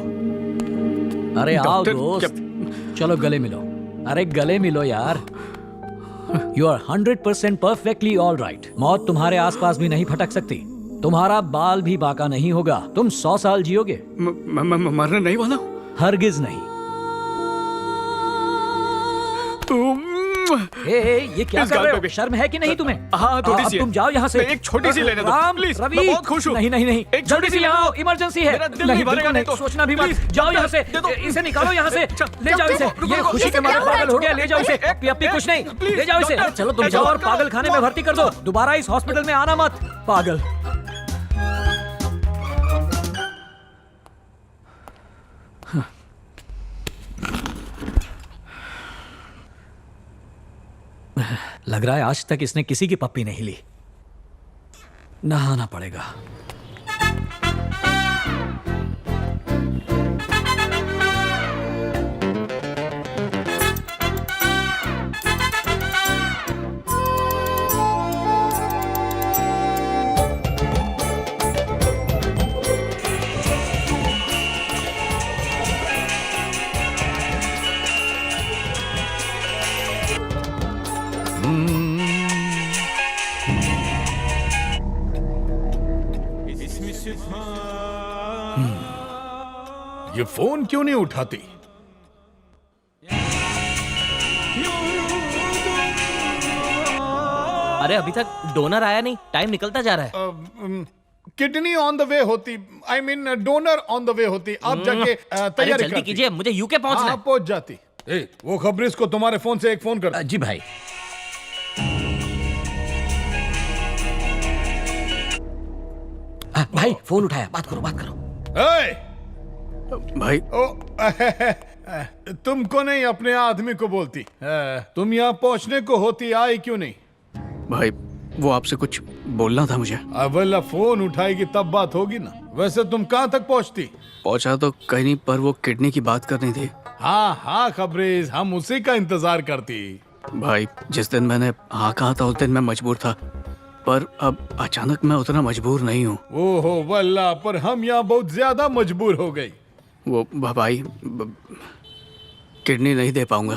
अरे आओ दोस्त, चलो गले मिलो। अरे गले मिलो यार। You are 100% perfectly all right. मौत तुम्हारे आसपास भी नहीं फटक सकती। तुम्हारा बाल भी बाका नहीं होगा। तुम 100 साल जियोगे। मरने नहीं वाला? हरगिज नहीं। ये क्या कर रहे हो? शर्म है कि नहीं तुम्हें? हाँ, थोड़ी सी। तुम जाओ यहाँ से। एक छोटी सी लेने दो प्लीज। रवि, मैं बहुत खुश हूँ। नहीं नहीं नहीं, एक छोटी सी यहाँ इमरजेंसी है। नहीं भरेगा नहीं तो सोचना भी मत। जाओ यहाँ से, इसे निकालो यहाँ से। ले जाओ इसे। ये खुशी के मारे पागल हो गया। ले जाओ इसे। अब कुछ नहीं, ले जाओ इसे। चलो तुम जाओ और पागल खाने में भर्ती कर दो। दोबारा इस हॉस्पिटल में आना मत, पागल। लग रहा है आज तक इसने किसी की पप्पी नहीं ली। नहाना पड़ेगा। ये फोन क्यों नहीं उठाती? अरे अभी तक डोनर आया नहीं, टाइम निकलता जा रहा है। किडनी ऑन द वे होती, I mean donor on the way होती। आप जाके तैयारी जल्दी कीजिए, मुझे यूके पहुंचना है। पहुंच जाती। वो खबरीस को तुम्हारे फोन से एक फोन कर। जी भाई। भाई फोन उठाया, बात करो बात करो। भाई तुमको नहीं, अपने आदमी को बोलती। तुम यहाँ पहुँचने को होती, आई क्यों नहीं? भाई वो आपसे कुछ बोलना था मुझे। अवला फोन उठाएगी तब बात होगी ना। वैसे तुम कहाँ तक पहुँचती? पहुँचा तो कहीं नहीं, पर वो किडनी की बात करनी थी। हाँ हाँ खबरेज, हम उसी का इंतजार करती। भाई जिस दिन मैंने हाँ कहा था उस दिन मैं मजबूर था, पर अब अचानक मैं उतना मजबूर नहीं हूँ। ओहो वल्ला, पर हम यहाँ बहुत ज्यादा मजबूर हो गई। वो भाई किडनी नहीं दे पाऊंगा।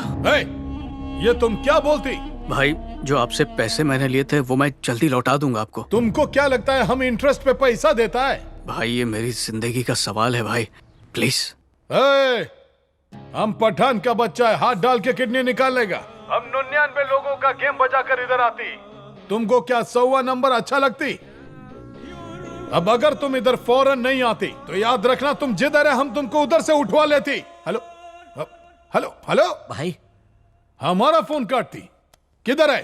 ये तुम क्या बोलती? भाई जो आपसे पैसे मैंने लिए थे वो मैं जल्दी लौटा दूंगा आपको। तुमको क्या लगता है हम इंटरेस्ट पे पैसा देता है? भाई ये मेरी जिंदगी का सवाल है भाई, प्लीज। हम पठान का बच्चा है, हाथ डाल के किडनी निकाल लेगा। हम 99 लोगों का गेम बजा कर इधर आती। तुमको क्या 100वां नंबर अच्छा लगती? अब अगर तुम इधर फौरन नहीं आती तो याद रखना, तुम जिधर है हम तुमको उधर से उठवा लेती। हेलो हेलो हेलो भाई हमारा फोन काटती। किधर है?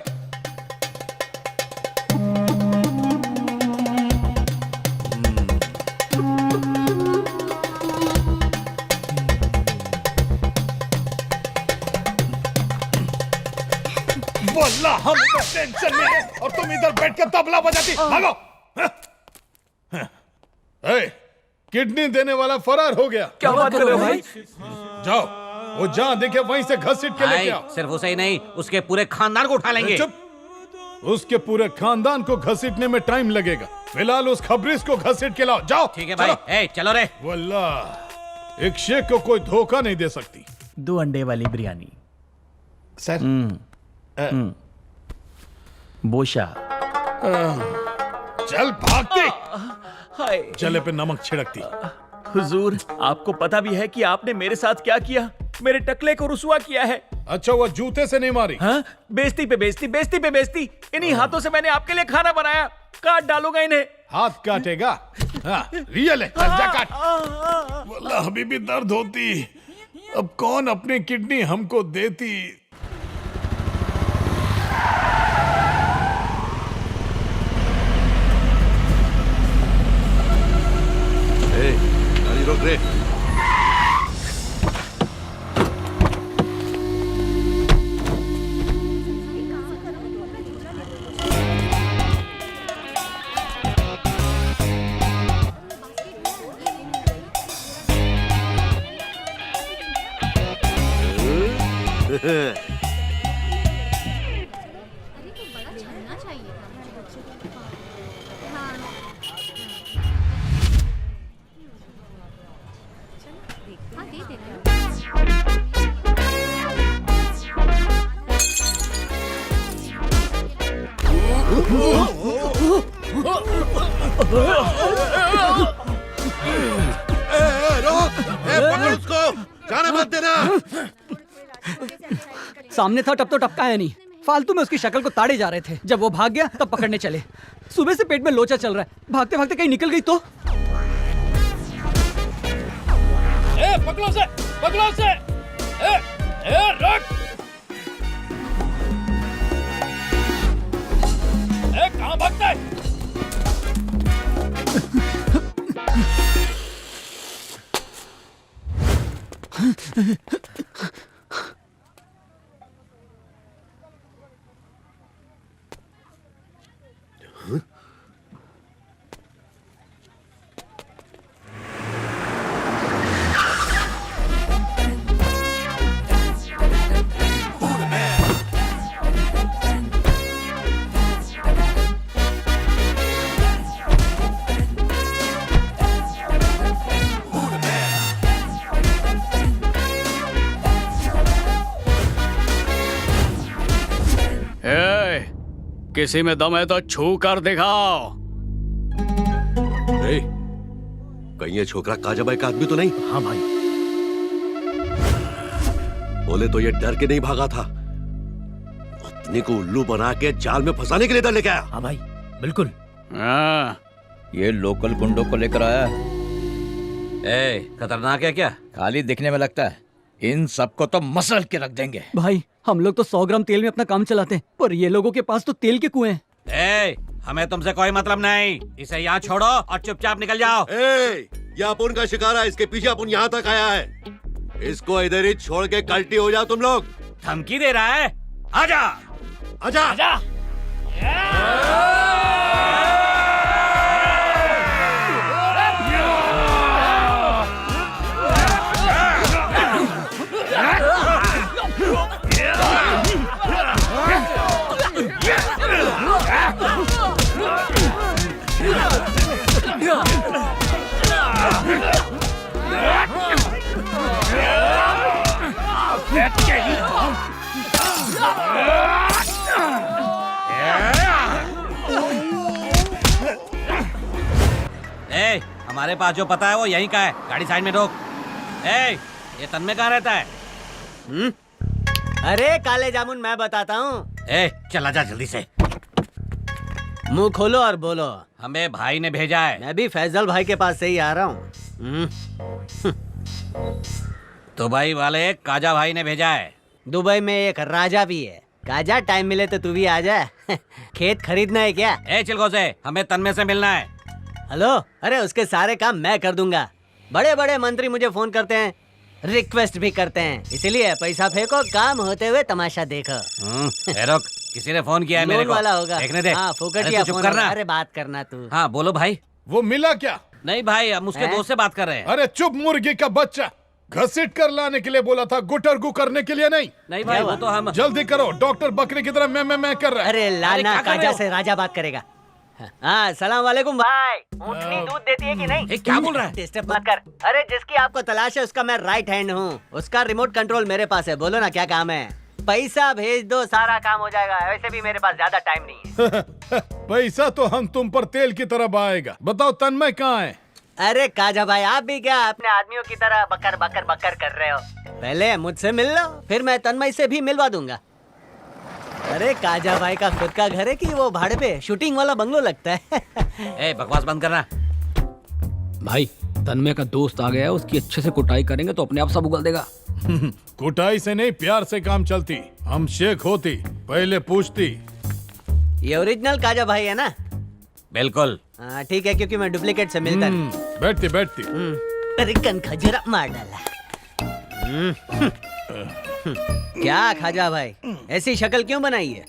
वल्लाह हम इधर टेंशन में हैं और तुम इधर बैठ के तबला बजाती। भागो। किडनी देने वाला फरार हो गया। क्या बात कर रहे हो भाई? जाओ, वो जहां देखे वहीं से घसीट के लेके आओ। सिर्फ उसे ही नहीं, उसके पूरे खानदान को उठा लेंगे। चुप। उसके पूरे खानदान को घसीटने में टाइम लगेगा। फिलहाल उस खबरीस को घसीट के लाओ। जाओ। ठीक है भाई। चलो रे। वल्लाह एक शेख को कोई धोखा नहीं दे सकती। 2 अंडे वाली बिरयानी सर। बोशा। चल भागती। चले पे नमक छिड़कती। हुजूर, आपको पता भी है कि आपने मेरे साथ क्या किया? मेरे टकले को रुसवा किया है। अच्छा, वो जूते से नहीं मारी? हाँ? बेइज्जती पे बेइज्जती, बेइज्जती पे बेइज्जती। इन्हीं हाथों से मैंने आपके लिए खाना बनाया। काट डालूंगा इन्हें। हाथ काटेगा? हाँ, रियल है। चल जा काट। वल्लाह अभी भी दर्द होती। अब कौन अपनी किडनी हमको देती? गाड़ी रोक रे। पकड़ उसको, जाने मत देना। सामने था तब तो टपकाया नहीं, फालतू में उसकी शक्ल को ताड़े जा रहे थे। जब वो भाग गया तब पकड़ने चले। सुबह से पेट में लोचा चल रहा है, भागते भागते कहीं निकल गई तो। पकड़ो से, पकड़ो से। रख। कहाँ भागता है? किसी में दम है तो छू कर दिखाओ। कहीं ये छोकरा काजाबाई का आदमी तो नहीं? हाँ भाई। बोले तो ये डर के नहीं भागा था, अपने को उल्लू बना के जाल में फंसाने के लिए इधर लेके आया। हाँ भाई, बिल्कुल। ये लोकल गुंडों को लेकर आया। खतरनाक है क्या? खाली दिखने में लगता है। इन सबको तो मसल के रख देंगे। भाई हम लोग तो 100 ग्राम तेल में अपना काम चलाते हैं, पर ये लोगों के पास तो तेल के कुएं हैं। हमें तुमसे कोई मतलब नहीं। इसे यहाँ छोड़ो और चुपचाप निकल जाओ। ये अपुन का शिकार है, इसके पीछे अपुन यहाँ तक आया है। इसको इधर ही छोड़ के कल्टी हो जाओ तुम लोग। धमकी दे रहा है? आजा, आजा, आजा। हमारे पास जो पता है वो यहीं का है। गाड़ी साइड में रोक। ये तन्मय कहाँ रहता है? अरे काले जामुन, मैं बताता हूँ। चला जा जल्दी से। मुंह खोलो और बोलो। हमें भाई ने भेजा है। मैं भी फैजल भाई के पास से ही आ रहा हूँ। दुबई वाले काजा भाई ने भेजा है। दुबई में एक राजा भी है। काजा टाइम मिले तो तू भी आ जा। खेत खरीदना है क्या? ए चिलगोज़े, हमें तन्मय से मिलना है। हेलो, अरे उसके सारे काम मैं कर दूंगा। बड़े बड़े मंत्री मुझे फोन करते हैं, रिक्वेस्ट भी करते हैं, इसलिए पैसा फेंको, काम होते हुए तमाशा देखो। रुक, किसी ने फोन किया है मेरे को। वाला होगा। देखने दे। हाँ, फोकटिया चुप फोन करना। होगा। अरे बात करना तू। हाँ बोलो भाई। वो मिला क्या? नहीं भाई, हम उसके दोस्त से बात कर रहे हैं। अरे चुप मुर्गी का बच्चा, घसीट कर लाने के लिए बोला था, गुटर गु करने के लिए नहीं। नहीं भाई, वो तो हम जल्दी करो, डॉक्टर बकरी की तरह मैं कर रहा है। अरे लाना, काजा से राजा बात करेगा। हाँ, सलाम वालेकुम भाई। ऊँटनी दूध देती है कि नहीं? क्या बोल रहा है? डिस्टर्ब मत कर। अरे जिसकी आपको तलाश है उसका मैं राइट हैंड हूँ, उसका रिमोट कंट्रोल मेरे पास है। बोलो ना क्या काम है? पैसा भेज दो, सारा काम हो जाएगा। वैसे भी मेरे पास ज्यादा टाइम नहीं है। पैसा तो हम तुम पर तेल की तरह बहाएगा। बताओ तन्मय कहाँ है? अरे काजा भाई, आप भी क्या अपने आदमियों की तरह बकर बकर बकर कर रहे हो? पहले मुझसे मिल लो, फिर मैं तन्मय से भी मिलवा दूंगा। अरे काजा भाई का खुद का घर है कि वो भाड़े पे शूटिंग वाला बंगलो लगता है? ए बकवास बंद करना। भाई तन्मय का दोस्त आ गया है, उसकी अच्छे से कुटाई करेंगे तो अपने आप सब उगल देगा। कुटाई से नहीं, प्यार से काम चलती। हम शेख होती, पहले पूछती। ये ओरिजिनल काजा भाई है ना? बिल्कुल। हाँ ठीक है, क्योंकि मैं डुप्लीकेट से मिलता नहीं। बैठती। अरे कन खजूरा मार डाला। क्या खाजा भाई, ऐसी शक्ल क्यों बनाई है?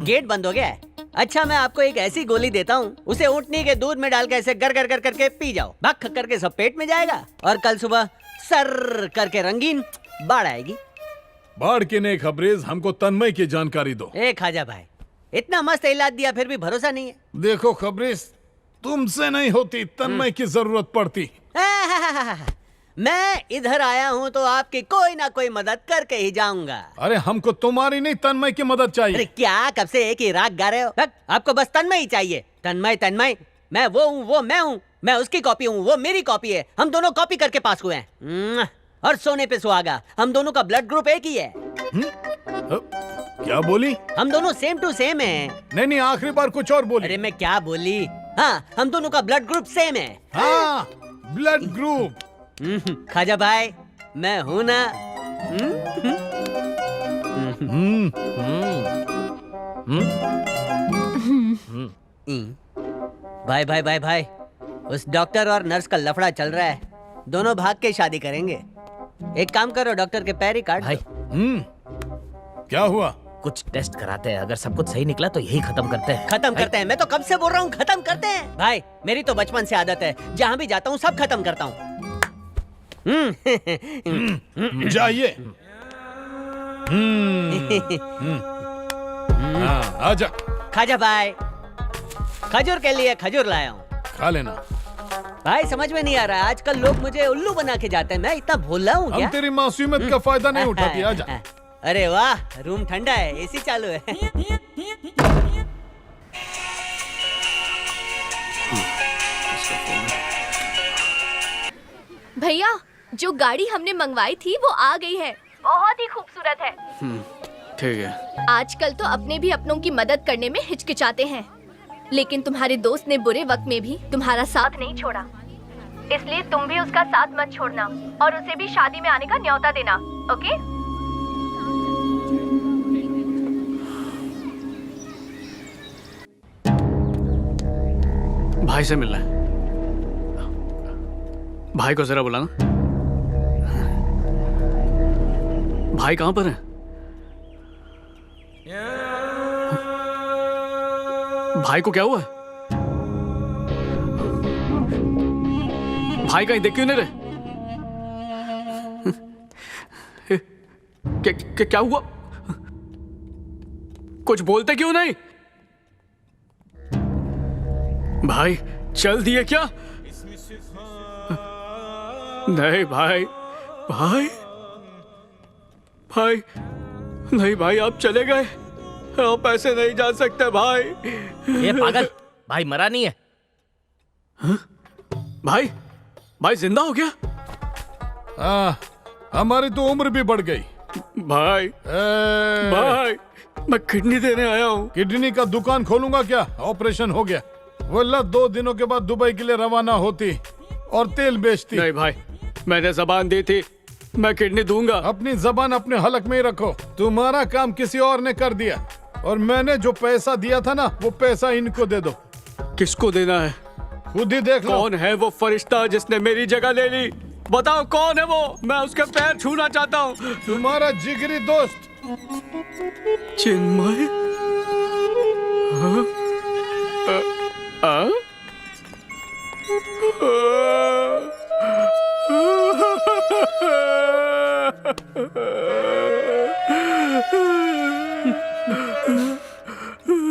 गेट बंद हो गया है? अच्छा, मैं आपको एक ऐसी गोली देता हूँ, उसे ऊँटनी के दूध में डाल के ऐसे गर गर कर करके पी जाओ। भक करके सब पेट में जाएगा और कल सुबह सर करके रंगीन बाढ़ आएगी। बाढ़ की नहीं खबरेज, हमको तन्मय की जानकारी दो। ए खाजा भाई, इतना मस्त इलाज दिया फिर भी भरोसा नहीं है। देखो खबरेज, तुमसे नहीं होती, तन्मय की जरूरत पड़ती। मैं इधर आया हूँ तो आपकी कोई ना कोई मदद करके ही जाऊंगा। अरे हमको तुम्हारी नहीं, तन्मय की मदद चाहिए। अरे क्या कब से एक ही राग गा रहे हो? आपको बस तन्मय ही चाहिए। तन्मय तन्मय, मैं वो हूँ, वो मैं हूँ। मैं उसकी कॉपी हूँ, वो मेरी कॉपी है। हम दोनों कॉपी करके पास हुए हैं। और सोने पे सुहागा, हम दोनों का ब्लड ग्रुप एक ही है। क्या बोली? हम दोनों सेम टू सेम हैं। नहीं, आखिरी बार कुछ और बोली। अरे मैं क्या बोली? हाँ, हम दोनों का ब्लड ग्रुप सेम है। हाँ, ब्लड ग्रुप। खाजा भाई, मैं हूँ ना? भाई भाई भाई भाई, उस डॉक्टर और नर्स का लफड़ा चल रहा है। दोनों भाग के शादी करेंगे। एक काम करो, डॉक्टर के पैर ही काट भाई। क्या हुआ? कुछ टेस्ट कराते हैं, अगर सब कुछ सही निकला तो यही खत्म करते हैं। खत्म करते हैं? मैं तो कब से बोल रहा हूँ खत्म करते हैं। भाई मेरी तो बचपन से आदत है, जहाँ भी जाता हूँ सब खत्म करता हूँ। जाइए। आजा। खाजा भाई, खजूर के लिए खजूर लाया हूँ, खा लेना। भाई समझ में नहीं आ रहा, आजकल लोग मुझे उल्लू बना के जाते हैं। मैं इतना भोला हूँ क्या? हम तेरी मासूमियत का फायदा नहीं उठाती। आजा। अरे वाह, रूम ठंडा है, एसी चालू है। भैया, जो गाड़ी हमने मंगवाई थी वो आ गई है। बहुत ही खूबसूरत है। ठीक है। आजकल तो अपने भी अपनों की मदद करने में हिचकिचाते हैं, लेकिन तुम्हारे दोस्त ने बुरे वक्त में भी तुम्हारा साथ नहीं छोड़ा, इसलिए तुम भी उसका साथ मत छोड़ना और उसे भी शादी में आने का न्योता देना, ओके? भाई से मिलना है। भाई को जरा बुलाना। भाई कहां पर है? भाई को क्या हुआ? भाई कहीं देख क्यों नहीं रहे? क्या हुआ? कुछ बोलते क्यों नहीं? भाई चल दिए क्या? नहीं भाई, भाई भाई नहीं भाई, आप चले गए। आप ऐसे नहीं जा सकते भाई। ये पागल, भाई मरा नहीं है। भाई, भाई जिंदा हो गया? हमारी तो उम्र भी बढ़ गई। भाई भाई, मैं किडनी देने आया हूँ। किडनी का दुकान खोलूंगा क्या? ऑपरेशन हो गया। वल्ला 2 दिनों के बाद दुबई के लिए रवाना होती और तेल बेचती। नहीं भाई, मैंने जबान दी थी, मैं किडनी दूंगा। अपनी जबान अपने हलक में ही रखो। तुम्हारा काम किसी और ने कर दिया और मैंने जो पैसा दिया था ना वो पैसा इनको दे दो। किसको देना है? खुद ही देख लो। कौन है वो फरिश्ता जिसने मेरी जगह ले ली? बताओ कौन है वो? मैं उसके पैर छूना चाहता हूँ। तुम्हारा जिगरी दोस्त चिन्मय।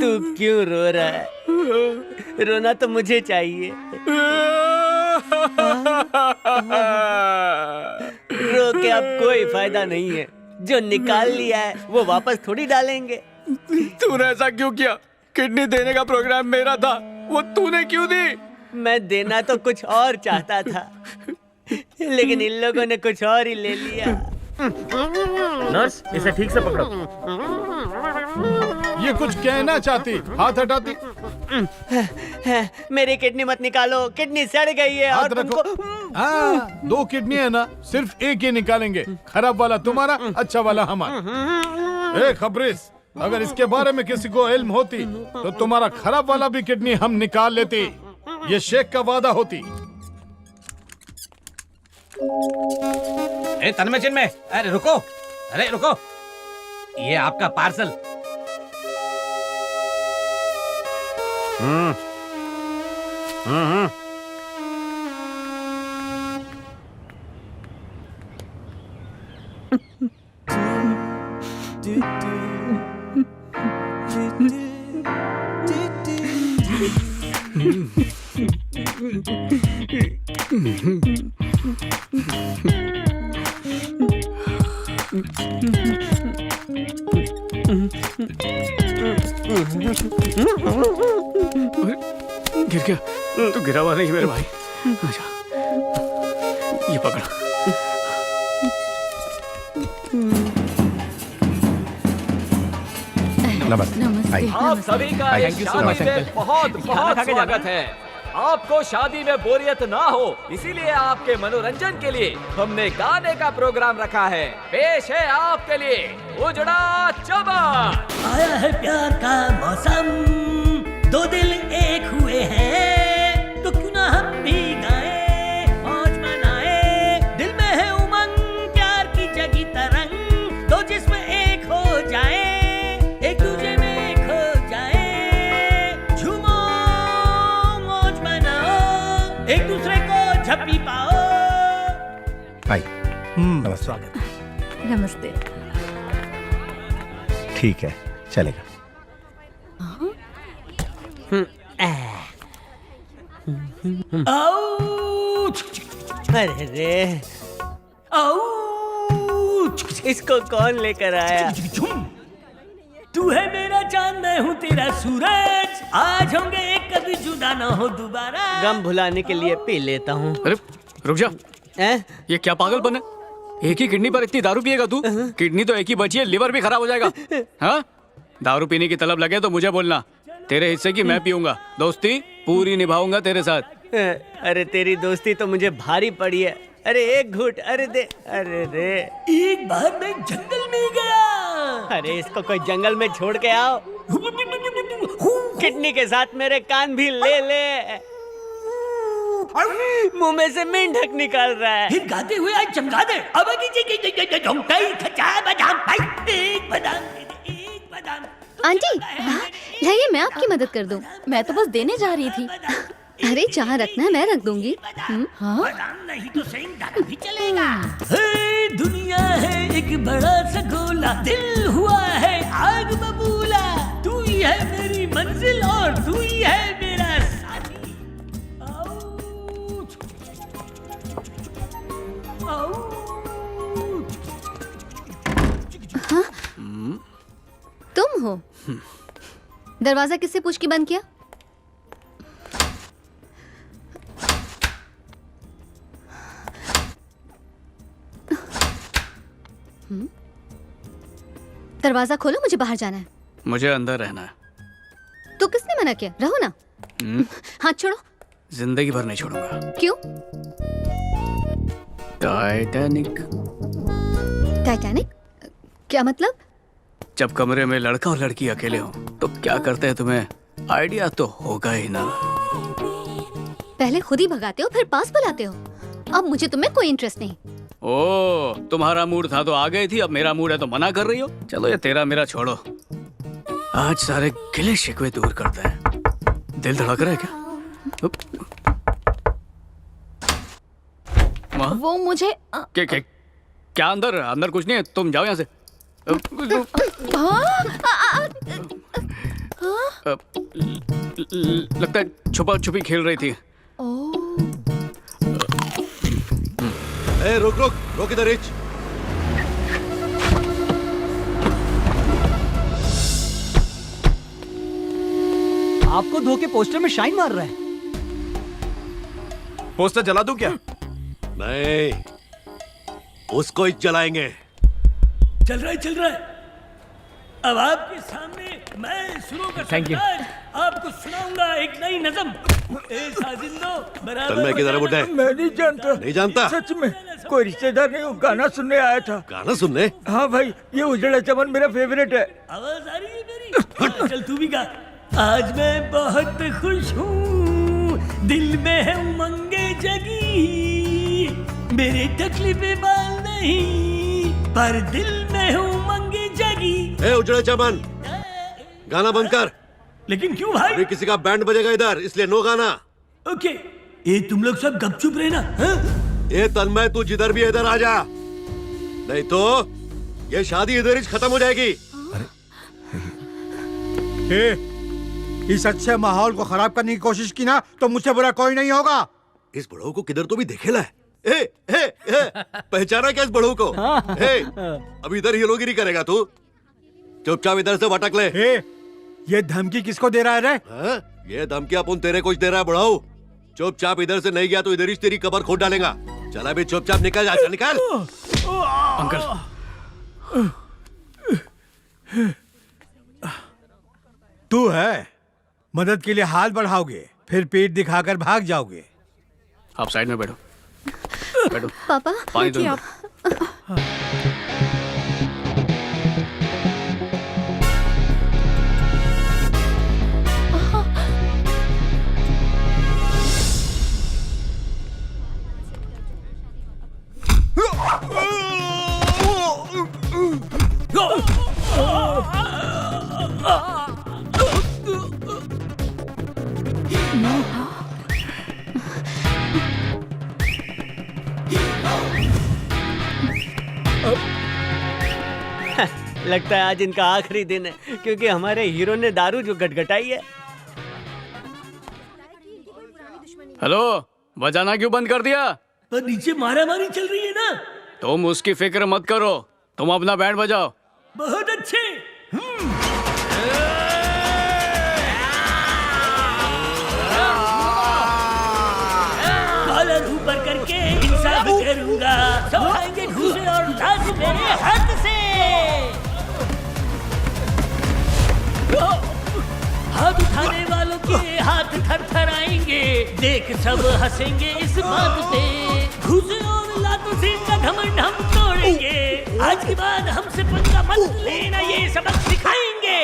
तू क्यों रो रहा है? रोना तो मुझे चाहिए। रो के अब कोई फायदा नहीं है। जो निकाल लिया है वो वापस थोड़ी डालेंगे। तूने ऐसा क्यों किया? किडनी देने का प्रोग्राम मेरा था, वो तूने क्यों दी? मैं देना तो कुछ और चाहता था, लेकिन इन लोगों ने कुछ और ही ले लिया। नर्स, इसे ठीक से पकड़ो। ये कुछ कहना चाहती, हाथ हटाती। मेरी किडनी मत निकालो, किडनी सड़ गई है और तुमको। हाँ, 2 किडनी है ना, सिर्फ एक ही निकालेंगे। खराब वाला तुम्हारा, अच्छा वाला हमारा। ए खबरिस, अगर इसके बारे में किसी को इल्म होती तो तुम्हारा खराब वाला भी किडनी हम निकाल लेते। ये शेख का वादा होती। ए तन्मय चिन्मय, अरे रुको, अरे रुको, ये आपका पार्सल। गिर गया? तू गिरा हुआ नहीं मेरे भाई। अच्छा, ये पकड़। नमस्ते। आप सभी का इस शादी में बहुत बहुत स्वागत है। आपको शादी में बोरियत ना हो, इसीलिए आपके मनोरंजन के लिए हमने गाने का प्रोग्राम रखा है। पेश है आपके लिए उजड़ा चमन। आया है प्यार का मौसम, 2 दिल एक हुए हैं, तो क्यों ना हम भी गाएं, मौज मनाएं। दिल में है उमंग, प्यार की जगी तरंग, दो जिस्म एक हो जाए, एक दूजे में खो जाए। झूमो, मौज मनाओ, एक दूसरे को झपी पाओ। हाय, नमस्ते। नमस्ते। ठीक है, चलेगा। अरे रे, इसको कौन लेकर आया? तू है मेरा चांद, मैं हूँ तेरा सूरज, आज होंगे एक, कभी जुदा ना हो दोबारा। गम भुलाने के लिए पी लेता हूँ। अरे रुक जा। ये क्या पागलपन है? एक ही किडनी पर इतनी दारू पिएगा तू? किडनी तो एक ही बची है, लिवर भी खराब हो जाएगा। हाँ, दारू पीने की तलब लगे तो मुझे बोलना, तेरे हिस्से की मैं पीऊंगा। दोस्ती पूरी निभाऊंगा तेरे साथ। अरे तेरी दोस्ती तो मुझे भारी पड़ी है। अरे एक घूंट, अरे दे, अरे रे। एक बार मैं जंगल में गया। अरे इसको कोई जंगल में छोड़ के आओ। किडनी के साथ मेरे कान भी ले ले। मुंह में से मेंढक निकाल रहा है। फिर गाते हुए आज चमका दे। अब आंटी, लाइए मैं आपकी मदद कर दूं। मैं तो बस देने जा रही थी। अरे जहाँ रखना है मैं रख दूंगी। हाँ? नहीं तो सही दाना भी चलेगा। हे दुनिया है एक बड़ा सा गोला, दिल हुआ है आग बबूला। तू ही है मेरी मंजिल और तू ही है मेरा साथी। हाँ? तुम हो? दरवाजा किससे पूछ के बंद किया? दरवाजा खोलो, मुझे बाहर जाना है। मुझे अंदर रहना है। तो किसने मना किया? रहो ना। हाथ छोड़ो। जिंदगी भर नहीं छोड़ूंगा। क्यों? Titanic Titanic? क्या मतलब? जब कमरे में लड़का और लड़की अकेले हो तो क्या करते हैं, तुम्हें आइडिया तो होगा ही ना। पहले खुद ही भगाते हो फिर पास बुलाते हो। अब मुझे तुम्हें कोई इंटरेस्ट नहीं। ओ, तुम्हारा मूड था तो आ गई थी, अब मेरा मूड है तो मना कर रही हो। चलो ये तेरा मेरा छोड़ो, आज सारे गिले शिकवे दूर करते हैं। दिल धड़क रहा है क्या? वो मुझे क्या अंदर अंदर कुछ नहीं है, तुम जाओ यहाँ से। लगता है छुपा छुपी खेल रही थी। ए, रुक रुक रुक, इधर रिच। आपको धोके पोस्टर में शाइन मार रहा है। पोस्टर जला दूं क्या? नहीं, उसको ही जलाएंगे। चल रहा है। अब आपके सामने मैं शुरू कर सकता आपको सुनाऊंगा एक नई नज़म। तन्मय किधर है बुड्ढे? मैं नहीं जानता। नहीं जानता? सच में कोई रिश्तेदार नहीं, गाना सुनने आया था। गाना सुनने? हाँ भाई, ये उजड़ा चमन मेरा फेवरेट है। आवाज आ रही है मेरी? चल तू भी गा। आज मैं बहुत खुश हूँ, दिल में है उमंगे जगी, मेरे तकलीफें बाल नहीं पर दिल में है उमंगे जगी। ए उजड़े चमन, गाना बंद कर। लेकिन क्यों भाई? अभी किसी का बैंड बजेगा इधर, इसलिए नो गाना। ओके, ये तुम लोग सब गपचुप रहना। ये तन्मय, तू जिधर भी इधर आ जा, नहीं तो ये शादी इधर ही खत्म हो जाएगी। इस अच्छे माहौल को खराब करने की कोशिश की ना तो मुझसे बुरा कोई नहीं होगा। इस बड़ों को किधर तो भी देखेला है। पहचाना क्या इस बड़ों को? अब इधर हीरोगिरी करेगा तू? चुपचाप इधर से भटक ले। ये धमकी किसको दे रहा है रे? ये धमकी अपन तेरे कुछ दे रहा है बड़ाऊ। चुपचाप इधर से नहीं गया तो इधर ही तेरी कबर खोद डालेगा। चला भी चुपचाप निकल जा, निकल। अंकल, तू है मदद के लिए हाथ बढ़ाओगे फिर पीठ दिखाकर भाग जाओगे। आप साइड में बैठो। बैठो। पापा पानी दो। लगता है आज इनका आखिरी दिन है, क्योंकि हमारे हीरो ने दारू जो गटगटाई है। हेलो, बजाना क्यों बंद कर दिया? पर नीचे मारामारी चल रही है ना। तुम उसकी फिक्र मत करो, तुम अपना बैंड बजाओ। बहुत अच्छे। कॉलर ऊपर करके इंसाफ करूंगा, सब खाएंगे घूसे और लाश मेरे हाथ से। हाथ उठाने वालों के हाथ थरथराएंगे, देख सब हंसेंगे इस बात पे। घूसे और लातों से इनका घमंड हम तोड़ेंगे। आज के बाद हमसे पंगा मत लेना, ये सबक सिखाएंगे।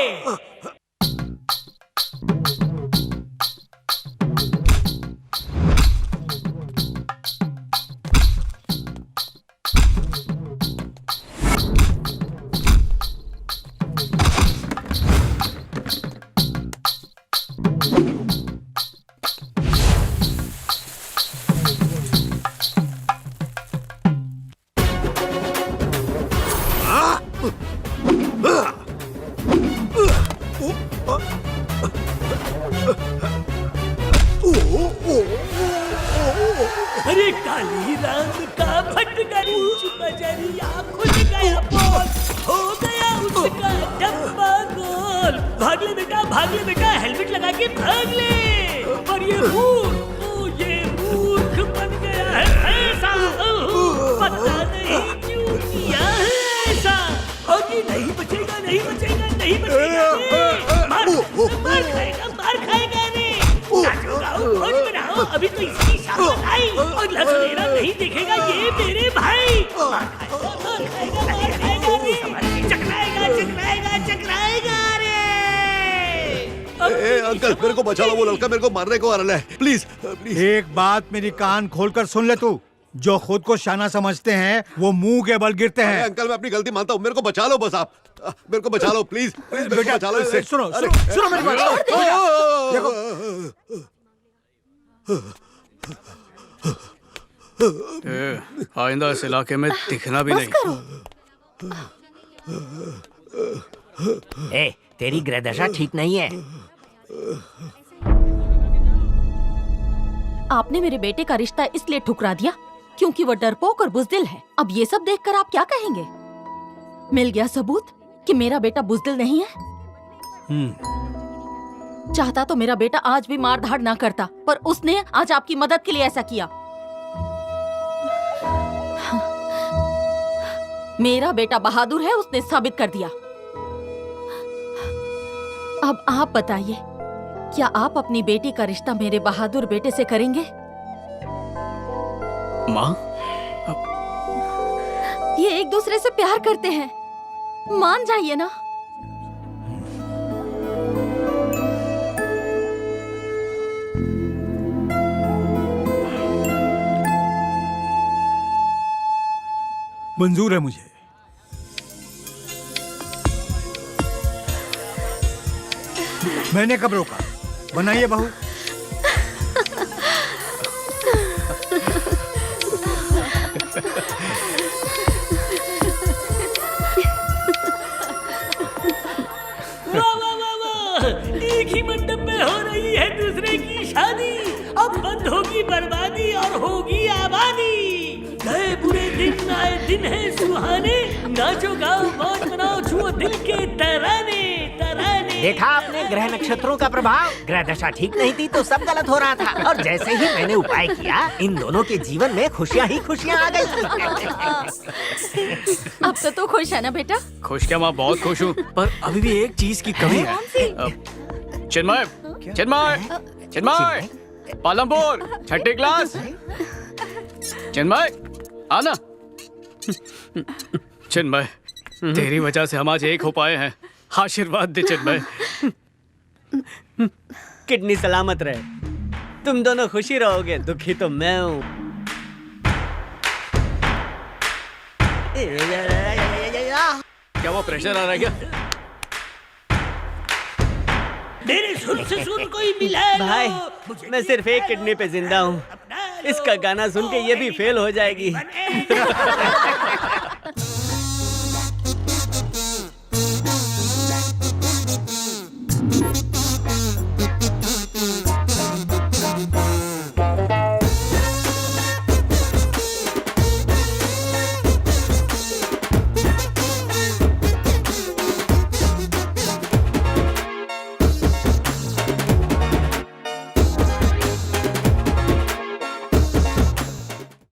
अरे काली राम का भटकरी बजरिया खुल गया बोल, हो गया उसका डब्बा गोल। भाग ले बेटा, हेलमेट लगा के भाग ले। और ये मूर्ख बन गया है ऐसा, पता नहीं क्यों किया है ऐसा। और ये नहीं बचेगा। मार खाएगा रे। अभी तो इसकी शामत आई और लसुनेरा नहीं दिखेगा ये मेरे भाई। मार खाएगा। अंकल मेरे को बचा लो, वो लड़का मेरे को मारने को आ रहा है, प्लीज प्लीज। एक बात मेरी कान खोलकर सुन ले तू, जो खुद को शाना समझते हैं वो मुंह के बल गिरते हैं। अंकल मैं अपनी गलती मानता हूँ, मेरे को बचा लो बस, आप मेरे को बचा लो प्लीज प्लीज, मेरे को बचा लो इससे। सुनो सुनो मेरी बात, देखो आइंदा इस इलाके में दिखना भी नहीं। ए, तेरी ग्रह दशा ठीक नहीं है। आपने मेरे बेटे का रिश्ता इसलिए ठुकरा दिया क्योंकि वो डरपोक और बुजदिल है। अब ये सब देखकर आप क्या कहेंगे? मिल गया सबूत कि मेरा बेटा बुजदिल नहीं है। चाहता तो मेरा बेटा आज भी मार धाड़ ना करता, पर उसने आज आपकी मदद के लिए ऐसा किया। मेरा बेटा बहादुर है, उसने साबित कर दिया। अब आप बताइए, क्या आप अपनी बेटी का रिश्ता मेरे बहादुर बेटे से करेंगे? माँ, ये एक दूसरे से प्यार करते हैं, मान जाइए ना। मंजूर है मुझे। मैंने कब रोका? बनाइए बहू। वाह वाह वाह वाह, एक ही मंडप में हो रही है दूसरे की शादी। अब बंद होगी बर्बादी और होगी आबादी। गए बुरे दिन आए दिन है सुहाने, नाचो गाओ मौज मनाओ, छुओ दिल के तराने तराने। देखा आपने ग्रह नक्षत्रों का प्रभाव? ग्रह दशा ठीक नहीं थी तो सब गलत हो रहा था, और जैसे ही मैंने उपाय किया इन दोनों के जीवन में खुशियाँ ही खुशियाँ आ गई। अब तो खुश है ना बेटा? खुश क्या माँ, बहुत खुश हूँ, पर अभी भी एक चीज की कमी है। चिन्मय, चिन्मय, चिन्मय, पालमपुर, छठी क्लास। चिन्मय, आना। चिन्मय, तेरी वजह से हम आज एक हो पाए हैं, आशीर्वाद दे चिन्मय। किडनी सलामत रहे, तुम दोनों खुशी रहोगे, दुखी तो मैं हूँ। क्या वो प्रेशर आ रहा है क्या? मेरे सुर से सुन कोई मिला भाई, मैं सिर्फ एक किडनी पे जिंदा हूँ, इसका गाना सुन के ये भी फेल हो जाएगी।